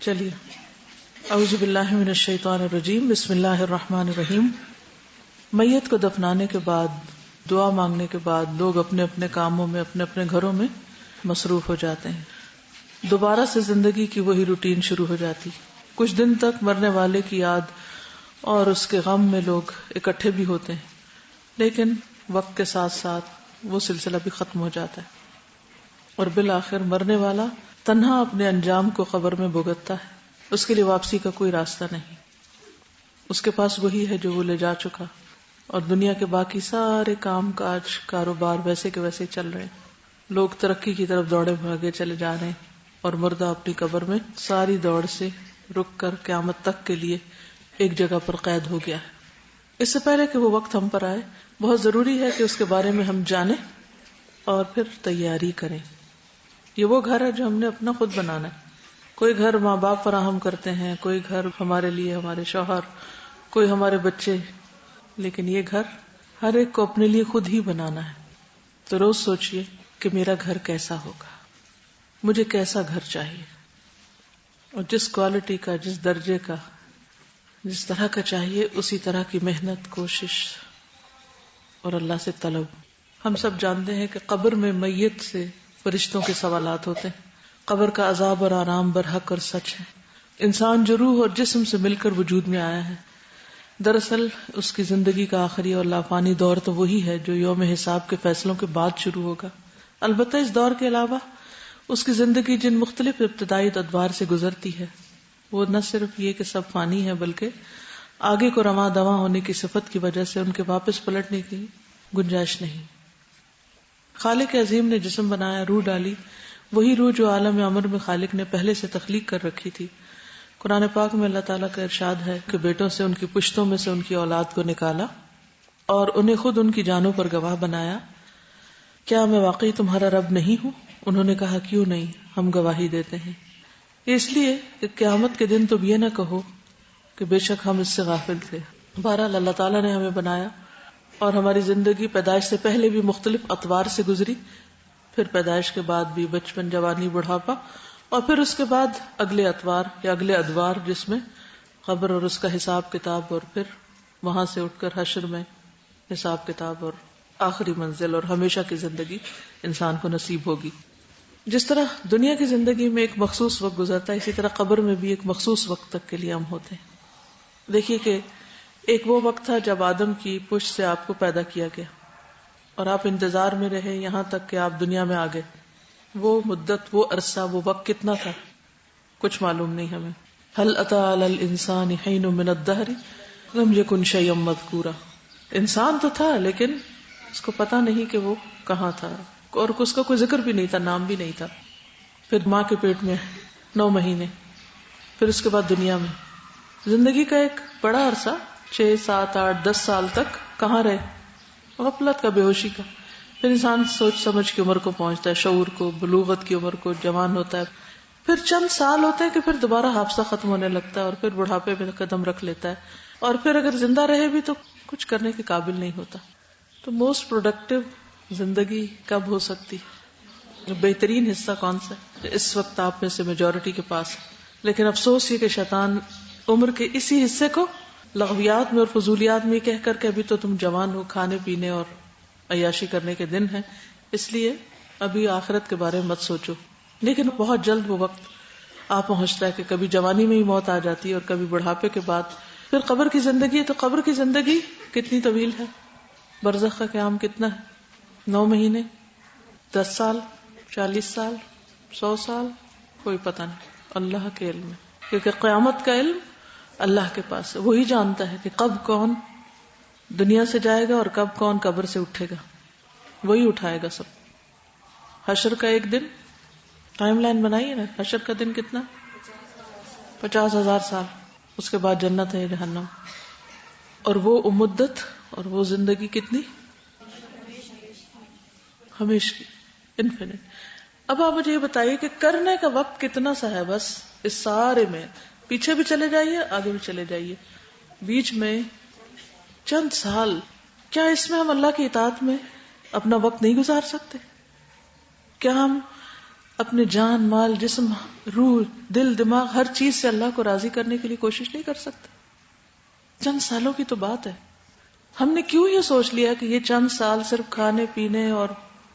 چلیے، اعوذ باللہ من الشیطان الرجیم، بسم اللہ الرحمن الرحیم۔ میت کو دفنانے کے بعد، دعا مانگنے کے بعد لوگ اپنے اپنے کاموں میں، اپنے اپنے گھروں میں مصروف ہو جاتے ہیں۔ دوبارہ سے زندگی کی وہی روٹین شروع ہو جاتی۔ کچھ دن تک مرنے والے کی یاد اور اس کے غم میں لوگ اکٹھے بھی ہوتے ہیں، لیکن وقت کے ساتھ ساتھ وہ سلسلہ بھی ختم ہو جاتا ہے، اور بالآخر مرنے والا تنہا اپنے انجام کو قبر میں بھگتتا ہے۔ اس کے لیے واپسی کا کوئی راستہ نہیں، اس کے پاس وہی ہے جو وہ لے جا چکا، اور دنیا کے باقی سارے کام کاج کاروبار ویسے کے ویسے چل رہے ہیں۔ لوگ ترقی کی طرف دوڑے بھاگے چلے جا رہے ہیں، اور مردہ اپنی قبر میں ساری دوڑ سے رک کر قیامت تک کے لیے ایک جگہ پر قید ہو گیا ہے۔ اس سے پہلے کہ وہ وقت ہم پر آئے، بہت ضروری ہے کہ اس کے بارے میں ہم جانیں اور پھر تیاری کریں۔ یہ وہ گھر ہے جو ہم نے اپنا خود بنانا ہے۔ کوئی گھر ماں باپ فراہم کرتے ہیں، کوئی گھر ہمارے لیے ہمارے شوہر، کوئی ہمارے بچے، لیکن یہ گھر ہر ایک کو اپنے لیے خود ہی بنانا ہے۔ تو روز سوچئے کہ میرا گھر کیسا ہوگا، مجھے کیسا گھر چاہیے، اور جس کوالٹی کا، جس درجے کا، جس طرح کا چاہیے، اسی طرح کی محنت، کوشش اور اللہ سے طلب۔ ہم سب جانتے ہیں کہ قبر میں میت سے فرشتوں کے سوالات ہوتے ہیں۔ قبر کا عذاب اور آرام برحق اور سچ ہے۔ انسان جو روح اور جسم سے مل کر وجود میں آیا ہے، دراصل اس کی زندگی کا آخری اور لافانی دور تو وہی ہے جو یوم حساب کے فیصلوں کے بعد شروع ہوگا۔ البتہ اس دور کے علاوہ اس کی زندگی جن مختلف ابتدائی ادوار سے گزرتی ہے، وہ نہ صرف یہ کہ سب فانی ہے، بلکہ آگے کو رواں دواں ہونے کی صفت کی وجہ سے ان کے واپس پلٹنے کی گنجائش نہیں۔ خالق عظیم نے جسم بنایا، روح ڈالی، وہی روح جو عالم امر میں خالق نے پہلے سے تخلیق کر رکھی تھی۔ قرآن پاک میں اللہ تعالیٰ کا ارشاد ہے کہ بیٹوں سے ان کی پشتوں میں سے ان کی اولاد کو نکالا اور انہیں خود ان کی جانوں پر گواہ بنایا۔ کیا میں واقعی تمہارا رب نہیں ہوں؟ انہوں نے کہا کیوں نہیں، ہم گواہی دیتے ہیں۔ اس لیے کہ قیامت کے دن تم یہ نہ کہو کہ بے شک ہم اس سے غافل تھے۔ بہرحال اللہ تعالیٰ نے ہمیں بنایا، اور ہماری زندگی پیدائش سے پہلے بھی مختلف اطوار سے گزری، پھر پیدائش کے بعد بھی بچپن، جوانی، بڑھاپا، اور پھر اس کے بعد اگلے اطوار یا اگلے ادوار، جس میں قبر اور اس کا حساب کتاب، اور پھر وہاں سے اٹھ کر حشر میں حساب کتاب اور آخری منزل اور ہمیشہ کی زندگی انسان کو نصیب ہوگی۔ جس طرح دنیا کی زندگی میں ایک مخصوص وقت گزرتا ہے، اسی طرح قبر میں بھی ایک مخصوص وقت تک کے لیے ہم ہوتے ہیں۔ دیکھیے کہ ایک وہ وقت تھا جب آدم کی پشت سے آپ کو پیدا کیا گیا، اور آپ انتظار میں رہے یہاں تک کہ آپ دنیا میں آ گئے۔ وہ مدت، وہ عرصہ، وہ وقت کتنا تھا، کچھ معلوم نہیں ہمیں۔ هل اتى على الانسان حين من الدهر لم يكن شيئا مذكورا۔ انسان تو تھا، لیکن اس کو پتا نہیں کہ وہ کہاں تھا، اور اس کا کوئی ذکر بھی نہیں تھا، نام بھی نہیں تھا۔ پھر ماں کے پیٹ میں 9 مہینے، پھر اس کے بعد دنیا میں۔ زندگی کا ایک بڑا عرصہ 6، 7، 8، 10 سال تک کہاں رہے؟ غفلت کا، بے ہوشی کا۔ پھر انسان سوچ سمجھ کی عمر کو پہنچتا ہے، شعور کو، بلوغت کی عمر کو، جوان ہوتا ہے۔ پھر چند سال ہوتے ہیں کہ پھر دوبارہ حافظہ ختم ہونے لگتا ہے، اور پھر بڑھاپے میں قدم رکھ لیتا ہے، اور پھر اگر زندہ رہے بھی تو کچھ کرنے کے قابل نہیں ہوتا۔ تو موسٹ پروڈکٹیو زندگی کب ہو سکتی؟ بہترین حصہ کون سا ہے؟ اس وقت آپ میں سے میجورٹی کے پاس ہے، لیکن افسوس یہ کہ شیطان عمر کے اسی حصے کو لغویات میں اور فضولیات میں کہہ کر کہ ابھی تو تم جوان ہو، کھانے پینے اور عیاشی کرنے کے دن ہیں، اس لیے ابھی آخرت کے بارے میں مت سوچو۔ لیکن بہت جلد وہ وقت آ پہنچتا ہے کہ کبھی جوانی میں ہی موت آ جاتی ہے، اور کبھی بڑھاپے کے بعد۔ پھر قبر کی زندگی ہے، تو قبر کی زندگی کتنی طویل ہے؟ برزخ کا قیام کتنا ہے؟ 9 مہینے، 10 سال، 40 سال، 100 سال، کوئی پتہ نہیں، اللہ کے علم ہے۔ کیونکہ قیامت کا علم اللہ کے پاس ہے، وہی جانتا ہے کہ کب کون دنیا سے جائے گا اور کب کون قبر سے اٹھے گا، وہی اٹھائے گا سب۔ حشر کا ایک دن، ٹائم لائن بنائیے نا، حشر کا دن کتنا؟ 50,000 سال، اس کے بعد جنت ہے، جہنم، اور وہ مدت اور وہ زندگی کتنی؟ ہمیشہ، انفینٹ۔ اب آپ مجھے یہ بتائیے کہ کرنے کا وقت کتنا سا ہے؟ بس اس سارے میں پیچھے بھی چلے جائیے، آگے بھی چلے جائیے، بیچ میں چند سال، کیا اس میں ہم اللہ کی اطاعت میں اپنا وقت نہیں گزار سکتے؟ کیا ہم اپنے جان مال جسم روح دل دماغ ہر چیز سے اللہ کو راضی کرنے کے لیے کوشش نہیں کر سکتے؟ چند سالوں کی تو بات ہے. ہم نے کیوں یہ سوچ لیا کہ یہ چند سال صرف کھانے پینے اور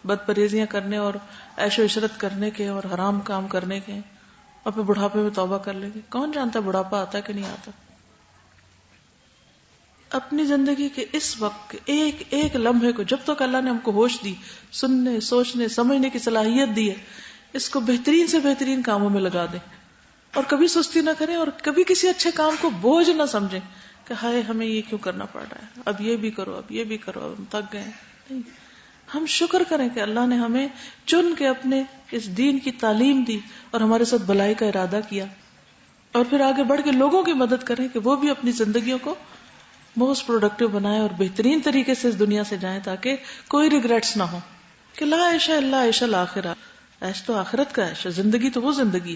بد پرہیزیاں کرنے اور عیش و عشرت کرنے کے اور حرام کام کرنے کے، اور پھر بڑھاپے میں توبہ کر لیں گے. کون جانتا بڑھاپا آتا ہے کہ نہیں آتا. اپنی زندگی کے اس وقت کے ایک ایک لمحے کو، جب تک اللہ نے ہم کو ہوش دی، سننے سوچنے سمجھنے کی صلاحیت دی ہے، اس کو بہترین سے بہترین کاموں میں لگا دیں، اور کبھی سستی نہ کریں، اور کبھی کسی اچھے کام کو بوجھ نہ سمجھیں کہ ہائے ہمیں یہ کیوں کرنا پڑ رہا ہے، اب یہ بھی کرو اب یہ بھی کرو، اب ہم تھک گئے. نہیں، ہم شکر کریں کہ اللہ نے ہمیں چن کے اپنے اس دین کی تعلیم دی اور ہمارے ساتھ بھلائی کا ارادہ کیا، اور پھر آگے بڑھ کے لوگوں کی مدد کریں کہ وہ بھی اپنی زندگیوں کو موسٹ پروڈکٹیو بنائیں اور بہترین طریقے سے اس دنیا سے جائیں، تاکہ کوئی ریگریٹس نہ ہو کہ لا عیش الا عیش الآخرہ. عیش تو آخرت کا عیش ہے، زندگی تو وہ زندگی،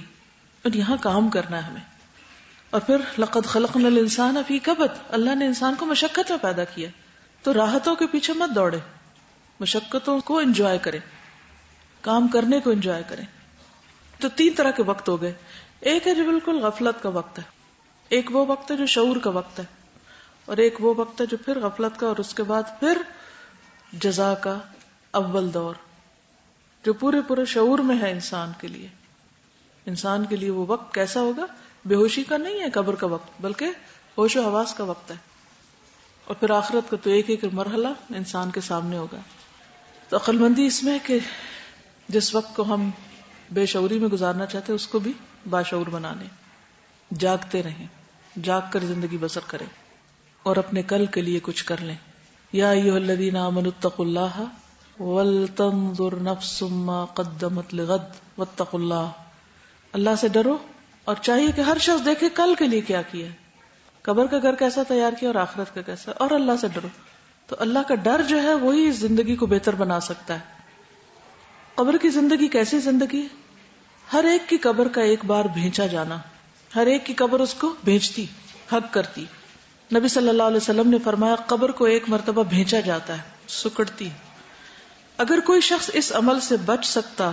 اور یہاں کام کرنا ہے ہمیں. اور پھر لقد خلقنا الانسان فی کبد، اللہ نے انسان کو مشقت میں پیدا کیا، تو راحتوں کے پیچھے مت دوڑے، مشقتوں کو انجوائے کریں، کام کرنے کو انجوائے کریں. تو 3 طرح کے وقت ہو گئے. ایک ہے جو بالکل غفلت کا وقت ہے، ایک وہ وقت ہے جو شعور کا وقت ہے، اور ایک وہ وقت ہے جو پھر غفلت کا، اور اس کے بعد پھر جزا کا اول دور جو پورے شعور میں ہے انسان کے لیے. انسان کے لیے وہ وقت کیسا ہوگا؟ بے ہوشی کا نہیں ہے قبر کا وقت، بلکہ ہوش و حواس کا وقت ہے. اور پھر آخرت کا تو ایک ایک مرحلہ انسان کے سامنے ہوگا. تو عقل مندی اس میں ہے کہ جس وقت کو ہم بے شعوری میں گزارنا چاہتے ہیں اس کو بھی باشعور بنا لیں، جاگتے رہیں، جاگ کر زندگی بسر کریں اور اپنے کل کے لیے کچھ کر لیں. یا ایھا الذین آمنوا اتقوا اللہ ولتنظر نفس ما قدمت لغد واتقوا اللہ. اللہ سے ڈرو، اور چاہیے کہ ہر شخص دیکھے کل کے لیے کیا کیا ہے، قبر کا گھر کیسا تیار کیا اور آخرت کا کیسا، اور اللہ سے ڈرو. تو اللہ کا ڈر جو ہے وہی اس زندگی کو بہتر بنا سکتا ہے. قبر کی زندگی کیسی زندگی؟ ہر ایک کی قبر کا ایک بار بھینچا جانا، ہر ایک کی قبر اس کو بھینچتی، حق کرتی. نبی صلی اللہ علیہ وسلم نے فرمایا قبر کو ایک مرتبہ بھینچا جاتا ہے، سکڑتی. اگر کوئی شخص اس عمل سے بچ سکتا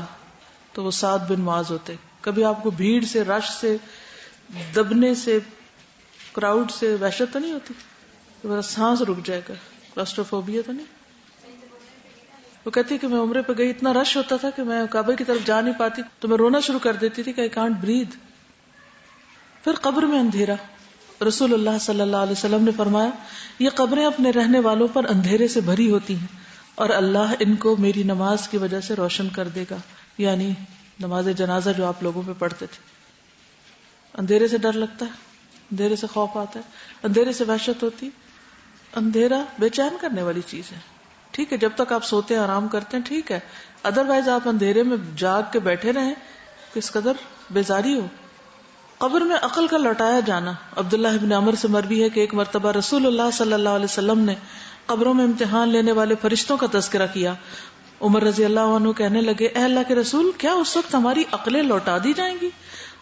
تو وہ سعد بن معاذ ہوتے. کبھی آپ کو بھیڑ سے، رش سے، دبنے سے، کراؤڈ سے وحشت تو نہیں ہوتی؟ میرا سانس رک جائے گا، کلاسٹروفوبیا تو نہیں؟ وہ کہتی کہ میں عمرے پہ گئی، اتنا رش ہوتا تھا کہ میں کعبے کی طرف جا نہیں پاتی، تو میں رونا شروع کر دیتی تھی کہ I can't breathe. پھر قبر میں اندھیرا. رسول اللہ صلی اللہ علیہ وسلم نے فرمایا یہ قبریں اپنے رہنے والوں پر اندھیرے سے بھری ہوتی ہیں، اور اللہ ان کو میری نماز کی وجہ سے روشن کر دے گا. یعنی نماز جنازہ جو آپ لوگوں پہ پڑھتے تھے. اندھیرے سے ڈر لگتا ہے، اندھیرے سے خوف آتا ہے، اندھیرے سے وحشت ہوتی. اندھیرا بے چین کرنے والی چیز ہے. ٹھیک ہے جب تک آپ سوتے ہیں آرام کرتے ہیں ٹھیک ہے، ادروائز آپ اندھیرے میں جاگ کے بیٹھے رہیں، کس قدر بیزاری ہو. قبر میں عقل کا لوٹایا جانا. عبداللہ ابن عمر سے مروی ہے کہ ایک مرتبہ رسول اللہ صلی اللہ علیہ وسلم نے قبروں میں امتحان لینے والے فرشتوں کا تذکرہ کیا. عمر رضی اللہ عنہ کہنے لگے اے اللہ کے رسول، کیا اس وقت ہماری عقلیں لوٹا دی جائیں گی؟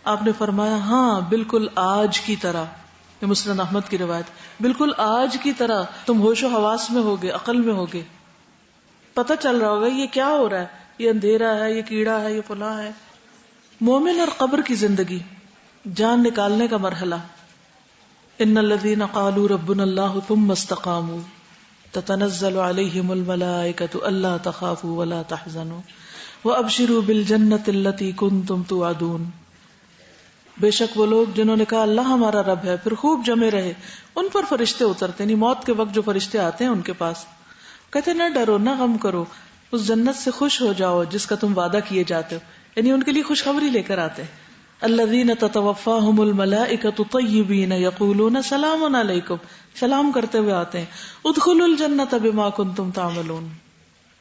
آپ نے فرمایا ہاں بالکل آج کی طرح. یہ مسند احمد کی روایت. بالکل آج کی طرح تم ہوش و حواس میں ہوگے، عقل میں ہوگے، پتہ چل رہا ہوگا یہ کیا ہو رہا ہے، یہ اندھیرا ہے، یہ کیڑا ہے، یہ فلاں ہے. مومن اور قبر کی زندگی، جان نکالنے کا مرحلہ. ان الذين قالوا ربنا الله ثم استقاموا تتنزل عليهم الملائكة الا تخافوا ولا تحزنوا وابشروا بالجنة التي كنتم توعدون. بے شک وہ لوگ جنہوں نے کہا اللہ ہمارا رب ہے، پھر خوب جمے رہے، ان پر فرشتے اترتے، یعنی موت کے وقت جو فرشتے آتے ہیں ان کے پاس، کہتے نہ ڈرو نہ غم کرو، اس جنت سے خوش ہو جاؤ جس کا تم وعدہ کیے جاتے ہو. یعنی ان کے لیے خوشخبری لے کر آتے ہیں. الذین تتوفاہم الملائکۃ طیبین یقولون سلام علیکم، سلام کرتے ہوئے آتے ہیں. ادخلوا الجنۃ بما کنتم تعملون.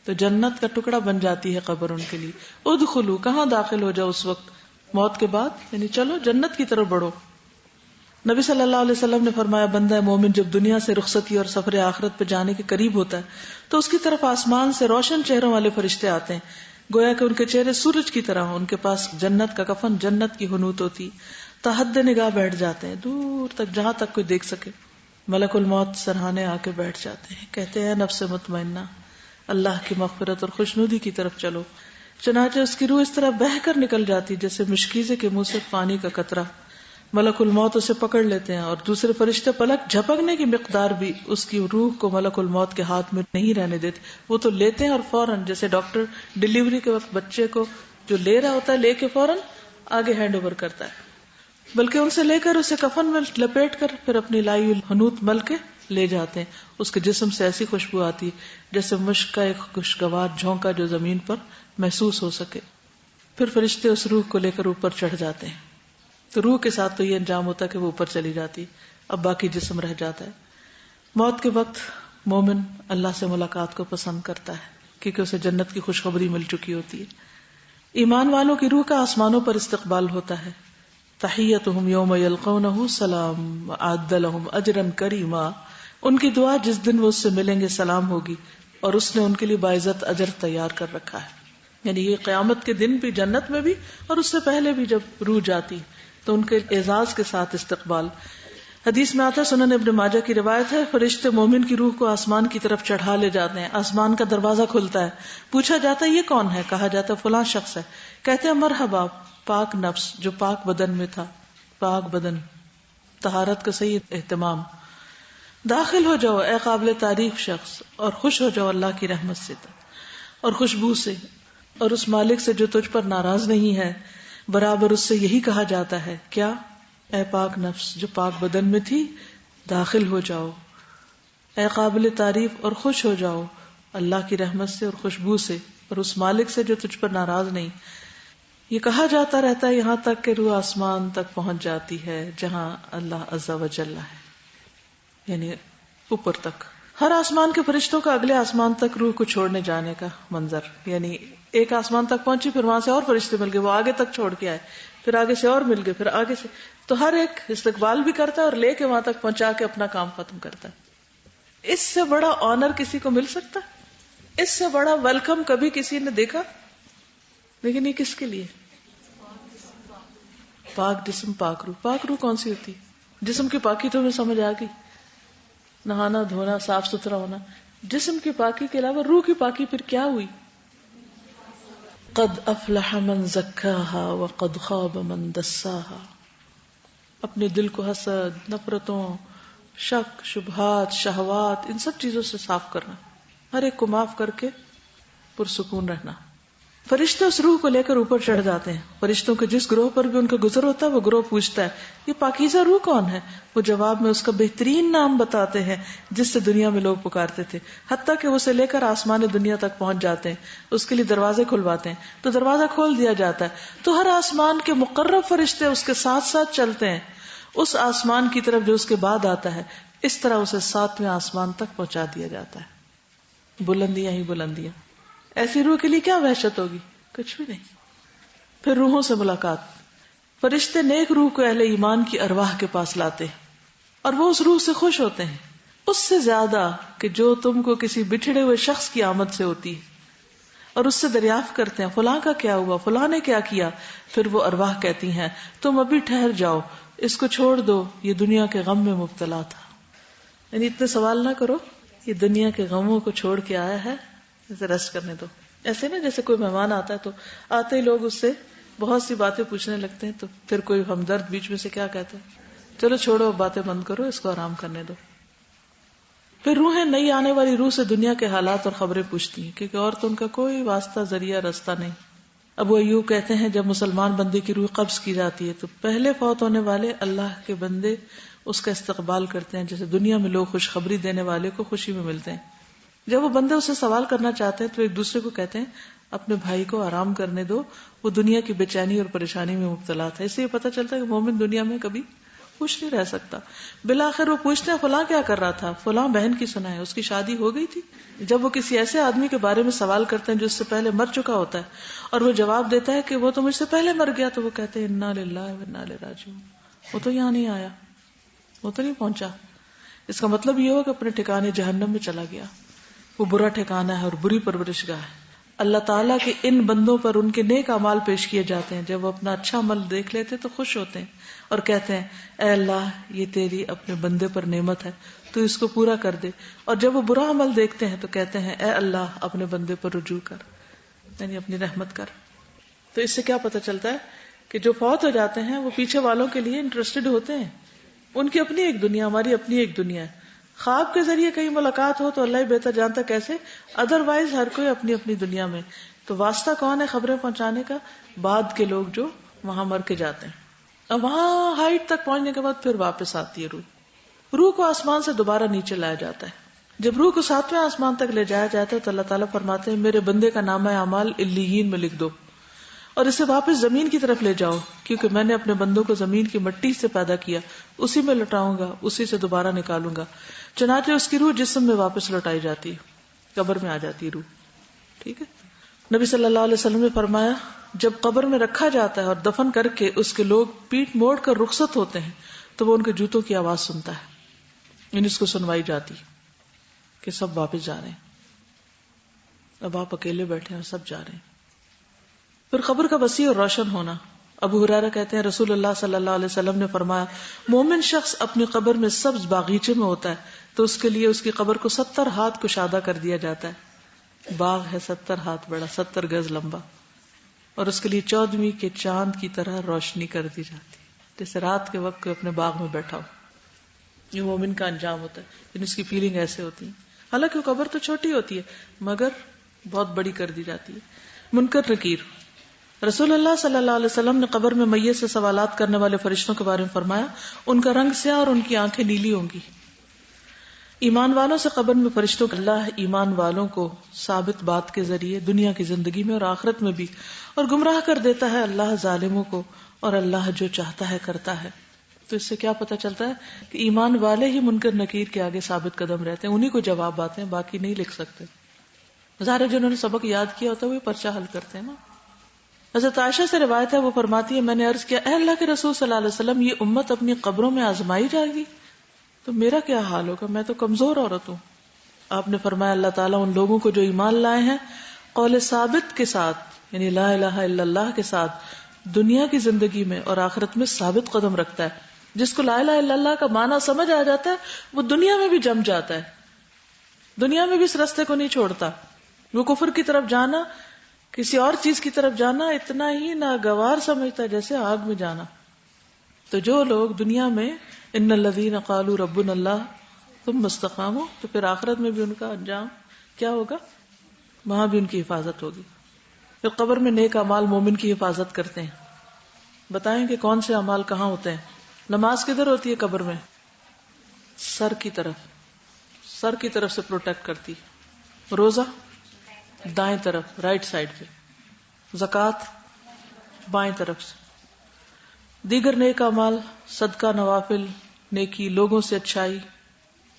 تو جنت کا ٹکڑا بن جاتی ہے قبر ان کے لیے. ادخلوا، کہاں داخل ہو جاؤ اس وقت؟ موت کے بعد، یعنی چلو جنت کی طرف بڑھو. نبی صلی اللہ علیہ وسلم نے فرمایا بندہ مومن جب دنیا سے رخصتی اور سفر آخرت پہ جانے کے قریب ہوتا ہے تو اس کی طرف آسمان سے روشن چہروں والے فرشتے آتے ہیں، گویا کہ ان کے چہرے سورج کی طرح ہوں. ان کے پاس جنت کا کفن، جنت کی حنوط ہوتی، تحد نگاہ بیٹھ جاتے ہیں دور تک جہاں تک کوئی دیکھ سکے. ملک الموت سرہانے آ کے بیٹھ جاتے ہیں، کہتے ہیں نفس مطمئنہ، اللہ کی مغفرت اور خوشنودی کی طرف چلو. چنانچہ اس کی روح اس طرح بہہ کر نکل جاتی جیسے مشکیزے کے منہ سے پانی کا قطرہ. ملک الموت اسے پکڑ لیتے ہیں اور دوسرے فرشتے پلک جھپکنے کی مقدار بھی اس کی روح کو ملک الموت کے ہاتھ میں نہیں رہنے دیتے. وہ تو لیتے ہیں اور فوراً، جیسے ڈاکٹر ڈلیوری کے وقت بچے کو جو لے رہا ہوتا ہے لے کے فوراً آگے ہینڈ اوور کرتا ہے، بلکہ ان سے لے کر اسے کفن میں لپیٹ کر پھر اپنی لائی ہوئی حنوط مل کے لے جاتے ہیں. اس کے جسم سے ایسی خوشبو آتی جیسے مشک کا ایک خوشگوار جھونکا جو زمین پر محسوس ہو سکے. پھر فرشتے اس روح کو لے کر اوپر چڑھ جاتے ہیں. تو روح کے ساتھ تو یہ انجام ہوتا ہے کہ وہ اوپر چلی جاتی، اب باقی جسم رہ جاتا ہے. موت کے وقت مومن اللہ سے ملاقات کو پسند کرتا ہے کیونکہ اسے جنت کی خوشخبری مل چکی ہوتی ہے. ایمان والوں کی روح کا آسمانوں پر استقبال ہوتا ہے. تحیتہم یوم یلقونہ سلام وأعد لہم اجرا کریما. ان کی دعا جس دن وہ اس سے ملیں گے سلام ہوگی، اور اس نے ان کے لیے باعزت اجر تیار کر رکھا ہے. یعنی یہ قیامت کے دن بھی، جنت میں بھی، اور اس سے پہلے بھی جب روح جاتی تو ان کے اعزاز کے ساتھ استقبال. حدیث میں آتا ہے، سنن ابن ماجہ کی روایت ہے، فرشتے مومن کی روح کو آسمان کی طرف چڑھا لے جاتے ہیں. آسمان کا دروازہ کھلتا ہے، پوچھا جاتا ہے یہ کون ہے؟ کہا جاتا ہے فلاں شخص ہے. کہتے ہیں مرحبا پاک نفس جو پاک بدن میں تھا. پاک بدن، طہارت کا صحیح اہتمام. داخل ہو جاؤ اے قابل تعریف شخص، اور خوش ہو جاؤ اللہ کی رحمت سے اور خوشبو سے، اور اس مالک سے جو تجھ پر ناراض نہیں ہے. برابر اس سے یہی کہا جاتا ہے، کیا؟ اے پاک نفس جو پاک بدن میں تھی، داخل ہو جاؤ اے قابل تعریف اور خوش ہو جاؤ اللہ کی رحمت سے اور خوشبو سے، اور اس مالک سے جو تجھ پر ناراض نہیں. یہ کہا جاتا رہتا ہے یہاں تک کہ روح آسمان تک پہنچ جاتی ہے جہاں اللہ عز و جل ہے، یعنی اوپر تک. ہر آسمان کے فرشتوں کا اگلے آسمان تک روح کو چھوڑنے جانے کا منظر، یعنی ایک آسمان تک پہنچی، پھر وہاں سے اور فرشتے مل گئے، وہ آگے تک چھوڑ کے آئے، پھر آگے سے اور مل گئے، پھر آگے سے. تو ہر ایک استقبال بھی کرتا ہے اور لے کے وہاں تک پہنچا کے اپنا کام ختم کرتا ہے. اس سے بڑا آنر کسی کو مل سکتا ہے؟ اس سے بڑا ویلکم کبھی کسی نے دیکھا؟ لیکن یہ کس کے لیے؟ پاک جسم پاک روح. پاک روح کون سی ہوتی؟ جسم کی پاکی تو ہمیں سمجھ آ گئی، نہانا دھونا صاف ستھرا ہونا. جسم کی پاکی کے علاوہ روح کی پاکی پھر کیا ہوئی؟ قد افلح من زکاہا وقد خاب من دساہا. اپنے دل کو حسد، نفرتوں، شک، شبہات، شہوات، ان سب چیزوں سے صاف کرنا، ہر ایک کو معاف کر کے پرسکون رہنا. فرشتے اس روح کو لے کر اوپر چڑھ جاتے ہیں. فرشتوں کے جس گروہ پر بھی ان کا گزر ہوتا ہے وہ گروہ پوچھتا ہے یہ پاکیزہ روح کون ہے؟ وہ جواب میں اس کا بہترین نام بتاتے ہیں جس سے دنیا میں لوگ پکارتے تھے، حتیٰ کہ وہ اسے لے کر آسمان دنیا تک پہنچ جاتے ہیں. اس کے لیے دروازے کھلواتے ہیں تو دروازہ کھول دیا جاتا ہے تو ہر آسمان کے مقرب فرشتے اس کے ساتھ ساتھ چلتے ہیں اس آسمان کی طرف جو اس کے بعد آتا ہے. اس طرح اسے 7ویں آسمان تک پہنچا دیا جاتا ہے. بلندیاں ہی بلندیاں. ایسی روح کے لیے کیا وحشت ہوگی؟ کچھ بھی نہیں. پھر روحوں سے ملاقات. فرشتے نیک روح کو اہل ایمان کی ارواح کے پاس لاتے ہیں اور وہ اس روح سے خوش ہوتے ہیں، اس سے زیادہ کہ جو تم کو کسی بچھڑے ہوئے شخص کی آمد سے ہوتی ہے، اور اس سے دریافت کرتے ہیں فلاں کا کیا ہوا، فلاں نے کیا کیا. پھر وہ ارواح کہتی ہیں تم ابھی ٹھہر جاؤ، اس کو چھوڑ دو، یہ دنیا کے غم میں مبتلا تھا. یعنی اتنے سوال نہ کرو، یہ دنیا کے غموں کو چھوڑ کے آیا ہے، اسے ریسٹ کرنے دو. ایسے نا جیسے کوئی مہمان آتا ہے تو آتے ہی لوگ اس سے بہت سی باتیں پوچھنے لگتے ہیں، تو پھر کوئی ہمدرد بیچ میں سے کیا کہتا ہے، چلو چھوڑو باتیں بند کرو، اس کو آرام کرنے دو. پھر روحیں نئی آنے والی روح سے دنیا کے حالات اور خبریں پوچھتی ہیں کیونکہ اور تو ان کا کوئی واسطہ ذریعہ رستہ نہیں. ابو ایوب کہتے ہیں جب مسلمان بندے کی روح قبض کی جاتی ہے تو پہلے فوت ہونے والے اللہ کے بندے اس کا استقبال کرتے ہیں جیسے دنیا میں لوگ خوشخبری دینے والے کو خوشی میں ملتے ہیں. جب وہ بندے اسے سوال کرنا چاہتے ہیں تو ایک دوسرے کو کہتے ہیں اپنے بھائی کو آرام کرنے دو، وہ دنیا کی بے چینی اور پریشانی میں مبتلا تھا. اس سے یہ پتہ چلتا ہے کہ مومن دنیا میں کبھی خوش نہیں رہ سکتا. بالآخر وہ پوچھتے ہیں فلاں کیا کر رہا تھا، فلاں بہن کی سنا ہے اس کی شادی ہو گئی تھی. جب وہ کسی ایسے آدمی کے بارے میں سوال کرتے ہیں جو اس سے پہلے مر چکا ہوتا ہے اور وہ جواب دیتا ہے کہ وہ تو مجھ سے پہلے مر گیا، تو وہ کہتے ہیں انا للہ و انا الیہ راجعون. وہ تو یہاں نہیں آیا، وہ تو نہیں پہنچا. اس کا مطلب یہ ہو کہ اپنے ٹھکانے جہنم میں چلا گیا. وہ برا ٹھکانہ ہے اور بری پرورش گاہ ہے. اللہ تعالیٰ کے ان بندوں پر ان کے نیک اعمال پیش کیے جاتے ہیں. جب وہ اپنا اچھا عمل دیکھ لیتے تو خوش ہوتے ہیں اور کہتے ہیں اے اللہ یہ تیری اپنے بندے پر نعمت ہے، تو اس کو پورا کر دے. اور جب وہ برا عمل دیکھتے ہیں تو کہتے ہیں اے اللہ اپنے بندے پر رجوع کر. یعنی اپنی رحمت کر. تو اس سے کیا پتہ چلتا ہے کہ جو فوت ہو جاتے ہیں وہ پیچھے والوں کے لیے انٹرسٹڈ ہوتے ہیں. ان کی اپنی ایک دنیا، ہماری اپنی ایک دنیا ہے. خواب کے ذریعے کہیں ملاقات ہو تو اللہ ہی بہتر جانتا کیسے، ادروائز ہر کوئی اپنی اپنی دنیا میں. تو واسطہ کون ہے خبریں پہنچانے کا؟ بعد کے لوگ جو وہاں مر کے جاتے ہیں. اب وہاں ہائٹ تک پہنچنے کے بعد پھر واپس آتی ہے روح. روح کو آسمان سے دوبارہ نیچے لایا جاتا ہے. جب روح کو 7ویں آسمان تک لے جایا جاتا ہے تو اللہ تعالیٰ فرماتے ہیں میرے بندے کا نامہ اعمال علیین میں لکھ دو اور اسے واپس زمین کی طرف لے جاؤ، کیونکہ میں نے اپنے بندوں کو زمین کی مٹی سے پیدا کیا، اسی میں لٹاؤں گا، اسی سے دوبارہ نکالوں گا. چنانچہ اس کی روح جسم میں واپس لوٹائی جاتی ہے، قبر میں آ جاتی ہے روح. ٹھیک ہے. نبی صلی اللہ علیہ وسلم نے فرمایا جب قبر میں رکھا جاتا ہے اور دفن کر کے اس کے لوگ پیٹ موڑ کر رخصت ہوتے ہیں تو وہ ان کے جوتوں کی آواز سنتا ہے، یعنی اس کو سنوائی جاتی کہ سب واپس جا رہے ہیں. اب آپ اکیلے بیٹھے ہیں اور سب جا رہے ہیں. پھر قبر کا وسیع اور روشن ہونا. ابو ہریرہ کہتے ہیں رسول اللہ صلی اللہ علیہ وسلم نے فرمایا مومن شخص اپنی قبر میں سبز باغیچے میں ہوتا ہے تو اس کے لیے اس کی قبر کو 70 ہاتھ کشادہ کر دیا جاتا ہے. باغ ہے 70 ہاتھ بڑا، 70 گز لمبا، اور اس کے لیے 14ویں کے چاند کی طرح روشنی کر دی جاتی ہے، جیسے رات کے وقت کوئی اپنے باغ میں بیٹھا ہو. یہ مومن کا انجام ہوتا ہے، یعنی اس کی فیلنگ ایسے ہوتی ہے. حالانکہ وہ قبر تو چھوٹی ہوتی ہے مگر بہت بڑی کر دی جاتی ہے. منکر نکیر. رسول اللہ صلی اللہ علیہ وسلم نے قبر میں میت سے سوالات کرنے والے فرشتوں کے بارے میں فرمایا ان کا رنگ سیاہ اور ان کی آنکھیں نیلی ہوں گی. ایمان والوں سے قبر میں فرشتوں کو اللہ ایمان والوں کو ثابت بات کے ذریعے دنیا کی زندگی میں اور آخرت میں بھی اور گمراہ کر دیتا ہے اللہ ظالموں کو، اور اللہ جو چاہتا ہے کرتا ہے. تو اس سے کیا پتہ چلتا ہے کہ ایمان والے ہی منکر نکیر کے آگے ثابت قدم رہتے ہیں، انہی کو جواب آتے ہیں، باقی نہیں لکھ سکتے. ظاہر جنہوں نے سبق یاد کیا ہوتا ہے وہ پرچہ حل کرتے ہیں نا. حضرت عائشہ سے روایت ہے، وہ فرماتی ہے میں نے عرض کیا اے اللہ کے رسول صلی اللہ علیہ وسلم یہ امت اپنی قبروں میں آزمائی جائے گی تو میرا کیا حال ہوگا، میں تو کمزور عورت ہوں. آپ نے فرمایا اللہ تعالیٰ ان لوگوں کو جو ایمان لائے ہیں قول ثابت کے ساتھ یعنی لا الہ الا اللہ کے ساتھ دنیا کی زندگی میں اور آخرت میں ثابت قدم رکھتا ہے. جس کو لا الہ الا اللہ کا معنی سمجھ آ جاتا ہے وہ دنیا میں بھی جم جاتا ہے، دنیا میں بھی اس راستے کو نہیں چھوڑتا. وہ کفر کی طرف جانا، کسی اور چیز کی طرف جانا اتنا ہی ناگوار سمجھتا ہے جیسے آگ میں جانا. تو جو لوگ دنیا میں ان الذین قالوا ربنا اللہ ثم استقاموا، تو پھر آخرت میں بھی ان کا انجام کیا ہوگا، وہاں بھی ان کی حفاظت ہوگی. پھر قبر میں نیک اعمال مومن کی حفاظت کرتے ہیں. بتائیں کہ کون سے اعمال کہاں ہوتے ہیں. نماز کدھر ہوتی ہے قبر میں؟ سر کی طرف سے پروٹیکٹ کرتی. روزہ دائیں طرف رائٹ سائڈ پہ، زکوٰۃ بائیں طرف سے. دیگر نیک اعمال صدقہ، نوافل، نیکی، لوگوں سے اچھائی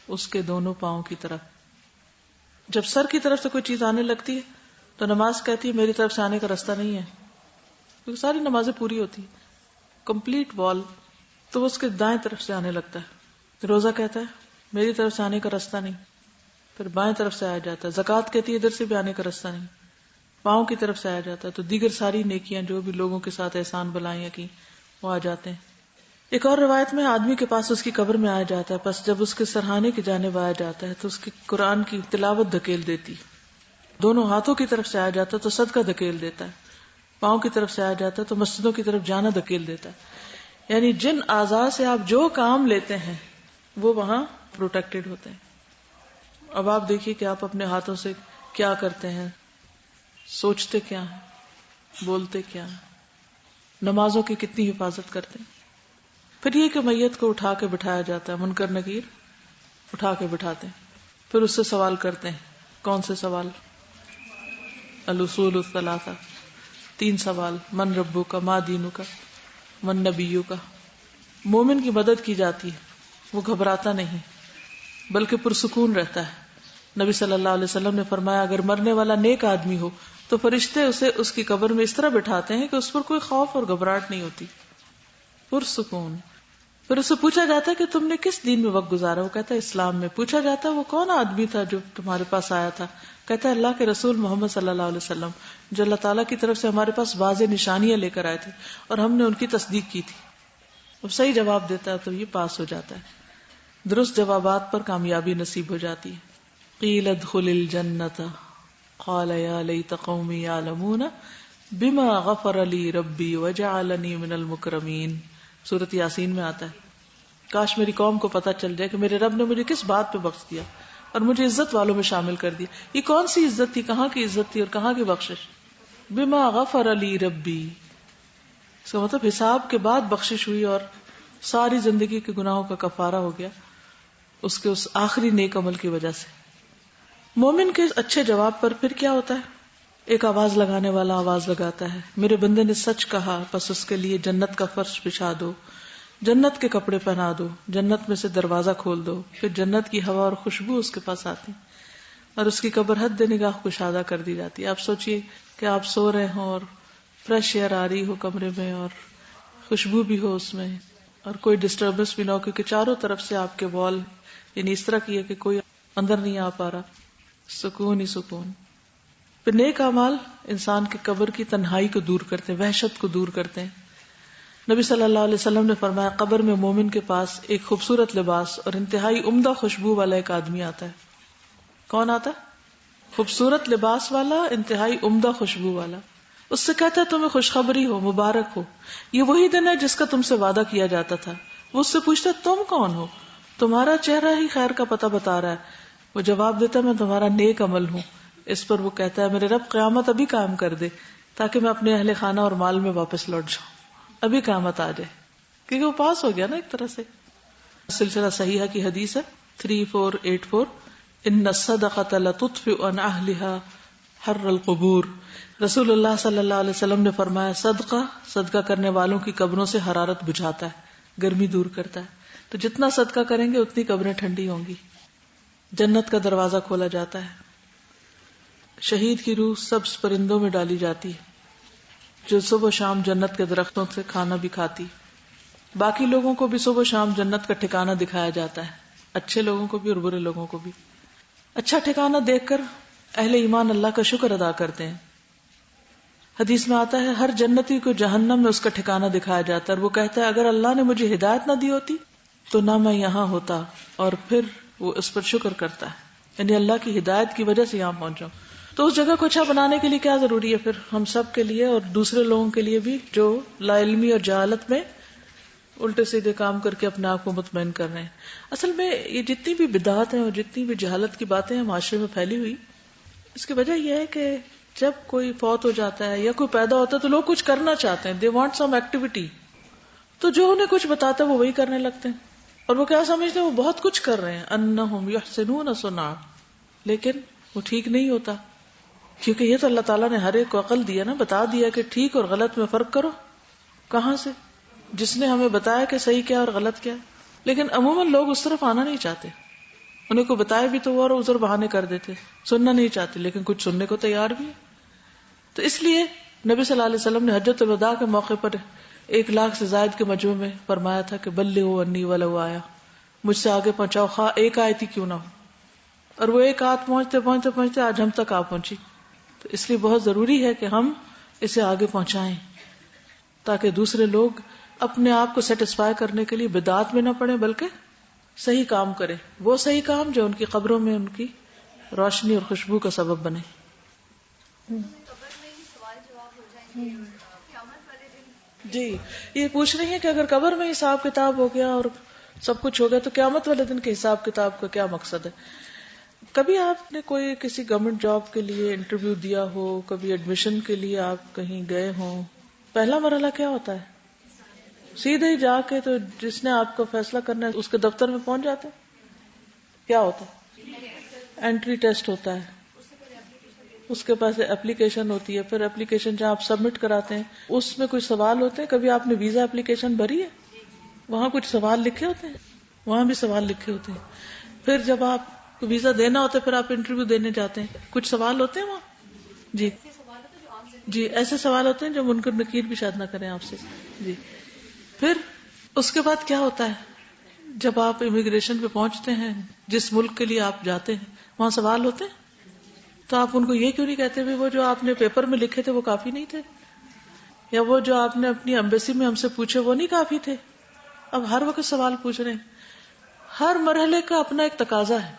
اس کے دونوں پاؤں کی طرف. جب سر کی طرف سے کوئی چیز آنے لگتی ہے تو نماز کہتی ہے میری طرف سے آنے کا راستہ نہیں ہے، کیونکہ ساری نمازیں پوری ہوتی ہیں کمپلیٹ وال، تو وہ اس کے دائیں طرف سے آنے لگتا ہے. روزہ کہتا ہے میری طرف سے آنے کا راستہ نہیں، پھر بائیں طرف سے آیا جاتا ہے. زکوٰۃ کہتی ہے ادھر سے بھی آنے کا راستہ نہیں، پاؤں کی طرف سے آیا جاتا ہے. تو دیگر ساری نیکیاں جو بھی لوگوں کے ساتھ احسان بلائیاں کی وہ آ جاتے ہیں. ایک اور روایت میں آدمی کے پاس اس کی قبر میں آیا جاتا ہے، پس جب اس کے سرہانے کی جانب آیا جاتا ہے تو اس کی قرآن کی تلاوت دھکیل دیتی. دونوں ہاتھوں کی طرف سے آیا جاتا ہے تو صدقہ دھکیل دیتا ہے، پاؤں کی طرف سے آیا جاتا ہے تو مسجدوں کی طرف جانا دھکیل دیتا ہے. یعنی جن اعضاء سے آپ جو کام لیتے ہیں وہ وہاں پروٹیکٹڈ ہوتے ہیں. اب آپ دیکھیے کہ آپ اپنے ہاتھوں سے کیا کرتے ہیں، سوچتے کیا ہیں، بولتے کیا ہیں، نمازوں کی کتنی حفاظت کرتے ہیں. پھر یہ کہ میت کو اٹھا کے بٹھایا جاتا ہے، منکر نکیر اٹھا کے بٹھاتے ہیں، پھر اس سے سوال کرتے ہیں. کون سے سوال؟ الاصول الثلاثہ، 3 سوال. من ربک، ما دینک، من نبیک. مومن کی مدد کی جاتی ہے، وہ گھبراتا نہیں بلکہ پرسکون رہتا ہے. نبی صلی اللہ علیہ وسلم نے فرمایا اگر مرنے والا نیک آدمی ہو تو فرشتے اسے اس کی قبر میں اس طرح بٹھاتے ہیں کہ اس پر کوئی خوف اور گھبراہٹ نہیں ہوتی، پرسکون. پھر اس سے پوچھا جاتا ہے کہ تم نے کس دین میں وقت گزارا؟ وہ کہتا ہے اسلام میں. پوچھا جاتا ہے وہ کون آدمی تھا جو تمہارے پاس آیا تھا؟ کہتا ہے اللہ کے رسول محمد صلی اللہ علیہ وسلم، جو اللہ تعالیٰ کی طرف سے ہمارے پاس واضح نشانیاں لے کر آئے تھے اور ہم نے ان کی تصدیق کی تھی. وہ صحیح جواب دیتا ہے تو یہ پاس ہو جاتا ہے. درست جوابات پر کامیابی نصیب ہو جاتی ہے. قیل ادخل الجنۃ قال یا لیت قومی یعلمون بما غفر لی ربی وجعلنی من المکرمین. سورۃ یاسین میں آتا ہے کاش میری قوم کو پتہ چل جائے کہ میرے رب نے مجھے کس بات پہ بخش دیا اور مجھے عزت والوں میں شامل کر دیا. یہ کون سی عزت تھی, کہاں کی عزت تھی اور کہاں کی بخشش؟ بما غفر لی ربی, اس کا مطلب حساب کے بعد بخشش ہوئی اور ساری زندگی کے گناہوں کا کفارہ ہو گیا اس کے اس آخری نیک عمل کی وجہ سے. مومن کے اچھے جواب پر پھر کیا ہوتا ہے؟ ایک آواز لگانے والا آواز لگاتا ہے, میرے بندے نے سچ کہا, پس اس کے لیے جنت کا فرش بچھا دو, جنت کے کپڑے پہنا دو, جنت میں سے دروازہ کھول دو, پھر جنت کی ہوا اور خوشبو اس کے پاس آتی اور اس کی قبر حد نگاہ کشادہ کر دی جاتی ہے. آپ سوچئے کہ آپ سو رہے ہوں اور فریش ایئر آ رہی ہو کمرے میں اور خوشبو بھی ہو اس میں اور کوئی ڈسٹربنس بھی نہ ہو, کیونکہ چاروں طرف سے آپ کے وال یعنی اس طرح کی ہے کہ کوئی اندر نہیں آ پا رہا, سکون ہی سکون. پھر نیک اعمال انسان کی قبر کی تنہائی کو دور کرتے ہیں, وحشت کو دور کرتے ہیں. نبی صلی اللہ علیہ وسلم نے فرمایا قبر میں مومن کے پاس ایک خوبصورت لباس اور انتہائی عمدہ خوشبو والا ایک آدمی آتا ہے. کون آتا ہے؟ خوبصورت لباس والا, انتہائی عمدہ خوشبو والا. اس سے کہتا ہے تمہیں خوشخبری ہو, مبارک ہو, یہ وہی دن ہے جس کا تم سے وعدہ کیا جاتا تھا. وہ اس سے پوچھتا ہے تم کون ہو؟ تمہارا چہرہ ہی خیر کا پتہ بتا رہا ہے. وہ جواب دیتا ہے میں تمہارا نیک عمل ہوں. اس پر وہ کہتا ہے میرے رب قیامت ابھی قائم کر دے تاکہ میں اپنے اہل خانہ اور مال میں واپس لوٹ جاؤں, ابھی قیامت آ جائے, کیونکہ وہ پاس ہو گیا نا ایک طرح سے. سلسلہ صحیحہ کی حدیث ہے 3484, ان الصدقۃ لتطفئ عن اہلها حر القبور. رسول اللہ صلی اللہ علیہ وسلم نے فرمایا صدقہ کرنے والوں کی قبروں سے حرارت بجھاتا ہے, گرمی دور کرتا ہے. تو جتنا صدقہ کریں گے اتنی قبریں ٹھنڈی ہوں گی. جنت کا دروازہ کھولا جاتا ہے. شہید کی روح سبز پرندوں میں ڈالی جاتی ہے جو صبح و شام جنت کے درختوں سے کھانا بھی کھاتی. باقی لوگوں کو بھی صبح و شام جنت کا ٹھکانہ دکھایا جاتا ہے, اچھے لوگوں کو بھی اور برے لوگوں کو بھی. اچھا ٹھکانہ دیکھ کر اہل ایمان اللہ کا شکر ادا کرتے ہیں. حدیث میں آتا ہے ہر جنتی کو جہنم میں اس کا ٹھکانہ دکھایا جاتا ہے اور وہ کہتا ہے اگر اللہ نے مجھے ہدایت نہ دی ہوتی تو نہ میں یہاں ہوتا, اور پھر وہ اس پر شکر کرتا ہے, یعنی اللہ کی ہدایت کی وجہ سے یہاں پہنچا. تو اس جگہ کو اچھا بنانے کے لیے کیا ضروری ہے پھر ہم سب کے لیے اور دوسرے لوگوں کے لیے بھی جو لا علمی اور جہالت میں الٹے سیدھے کام کر کے اپنے آپ کو مطمئن کر رہے ہیں. اصل میں یہ جتنی بھی بدعات ہیں اور جتنی بھی جہالت کی باتیں ہیں معاشرے میں پھیلی ہوئی, اس کی وجہ یہ ہے کہ جب کوئی فوت ہو جاتا ہے یا کوئی پیدا ہوتا ہے تو لوگ کچھ کرنا چاہتے ہیں, دے وانٹ سم ایکٹیویٹی, تو جو انہیں کچھ بتاتا ہے وہ وہی کرنے لگتے ہیں اور وہ کیا سمجھتے ہیں وہ بہت کچھ کر رہے ہیں, انہم یحسنون صنعا, لیکن وہ ٹھیک نہیں ہوتا. کیونکہ یہ تو اللہ تعالیٰ نے ہر ایک کو عقل دیا نا, بتا دیا کہ ٹھیک اور غلط میں فرق کرو. کہاں سے؟ جس نے ہمیں بتایا کہ صحیح کیا اور غلط کیا. لیکن عموماً لوگ اس طرف آنا نہیں چاہتے, انہیں کو بتایا بھی تو وہ اور عذر بہانے کر دیتے, سننا نہیں چاہتے, لیکن کچھ سننے کو تیار بھی. تو اس لیے نبی صلی اللہ علیہ وسلم نے حجۃ الوداع کے موقع پر 1,00,000 سے زائد کے مجمع میں فرمایا تھا کہ بلغوا انی ولو آیا, مجھ سے آگے پہنچاؤ خواہ ایک آیت ہی کیوں نہ ہو. اور وہ ایک آیت پہنچتے پہنچتے پہنچتے آج ہم تک آ پہنچی. تو اس لیے بہت ضروری ہے کہ ہم اسے آگے پہنچائیں تاکہ دوسرے لوگ اپنے آپ کو سیٹسفائی کرنے کے لیے بدعات میں نہ پڑیں بلکہ صحیح کام کریں, وہ صحیح کام جو ان کی قبروں میں ان کی روشنی اور خوشبو کا سبب بنے. جی یہ پوچھ رہی ہیں کہ اگر قبر میں حساب کتاب ہو گیا اور سب کچھ ہو گیا تو قیامت والے دن کے حساب کتاب کا کیا مقصد ہے. کبھی آپ نے کوئی کسی گورنمنٹ جاب کے لیے انٹرویو دیا ہو, کبھی ایڈمیشن کے لیے آپ کہیں گئے ہوں, پہلا مرحلہ کیا ہوتا ہے؟ سیدھے ہی جا کے تو جس نے آپ کا فیصلہ کرنا ہے اس کے دفتر میں پہنچ جاتے ہیں. کیا ہوتا ہے؟ انٹری ٹیسٹ ہوتا ہے, اس کے پاس اپلیکیشن ہوتی ہے, پھر اپلیکیشن جہاں آپ سبمٹ کراتے ہیں اس میں کچھ سوال ہوتے ہیں. کبھی آپ نے ویزا اپلیکیشن بھری ہے, وہاں کچھ سوال لکھے ہوتے ہیں, وہاں بھی سوال لکھے ہوتے ہیں. پھر جب آپ کو ویزا دینا ہوتا ہے پھر آپ انٹرویو دینے جاتے ہیں, کچھ سوال ہوتے ہیں وہاں. جی جی ایسے سوال ہوتے ہیں جو منکر نکیر بھی شاید نہ کریں آپ سے. جی پھر اس کے بعد کیا ہوتا ہے؟ جب آپ امیگریشن پہ پہنچتے ہیں جس ملک کے لیے آپ جاتے ہیں وہاں سوال ہوتے ہیں, تو آپ ان کو یہ کیوں نہیں کہتے وہ جو آپ نے پیپر میں لکھے تھے وہ کافی نہیں تھے, یا وہ جو آپ نے اپنی ایمبیسی میں ہم سے پوچھے وہ نہیں کافی تھے؟ اب ہر وقت سوال پوچھ رہے ہیں. ہر مرحلے کا اپنا ایک تقاضا ہے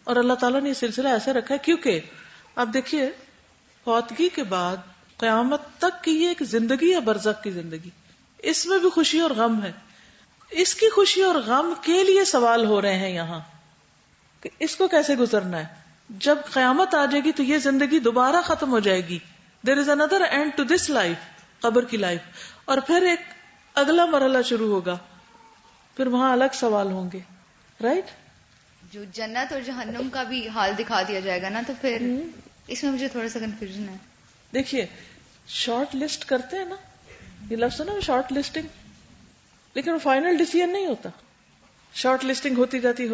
اور اللہ تعالیٰ نے یہ سلسلہ ایسے رکھا ہے کیونکہ اب دیکھیے فوتگی کے بعد قیامت تک کی یہ ایک زندگی ہے، برزخ کی زندگی، اس میں بھی خوشی اور غم ہے. اس کی خوشی اور غم کے لیے سوال ہو رہے ہیں یہاں کہ اس کو کیسے گزرنا ہے. جب قیامت آ جائے گی تو یہ زندگی دوبارہ ختم ہو جائے گی. دیر از اندر اینڈ ٹو دس لائف، قبر کی لائف، اور پھر ایک اگلا مرحلہ شروع ہوگا، پھر وہاں الگ سوال ہوں گے. رائٹ؟ جو جنت اور جہنم کا بھی حال دکھا دیا جائے گا نا، تو پھر اس میں مجھے تھوڑا سا کنفیوژن ہے. دیکھیے شارٹ لسٹ کرتے ہیں نا، یہ لفظ ہے نا شارٹ لسٹنگ، لیکن وہ فائنل ڈیسیژن نہیں ہوتا. شارٹ لسٹنگ ہوتی جاتی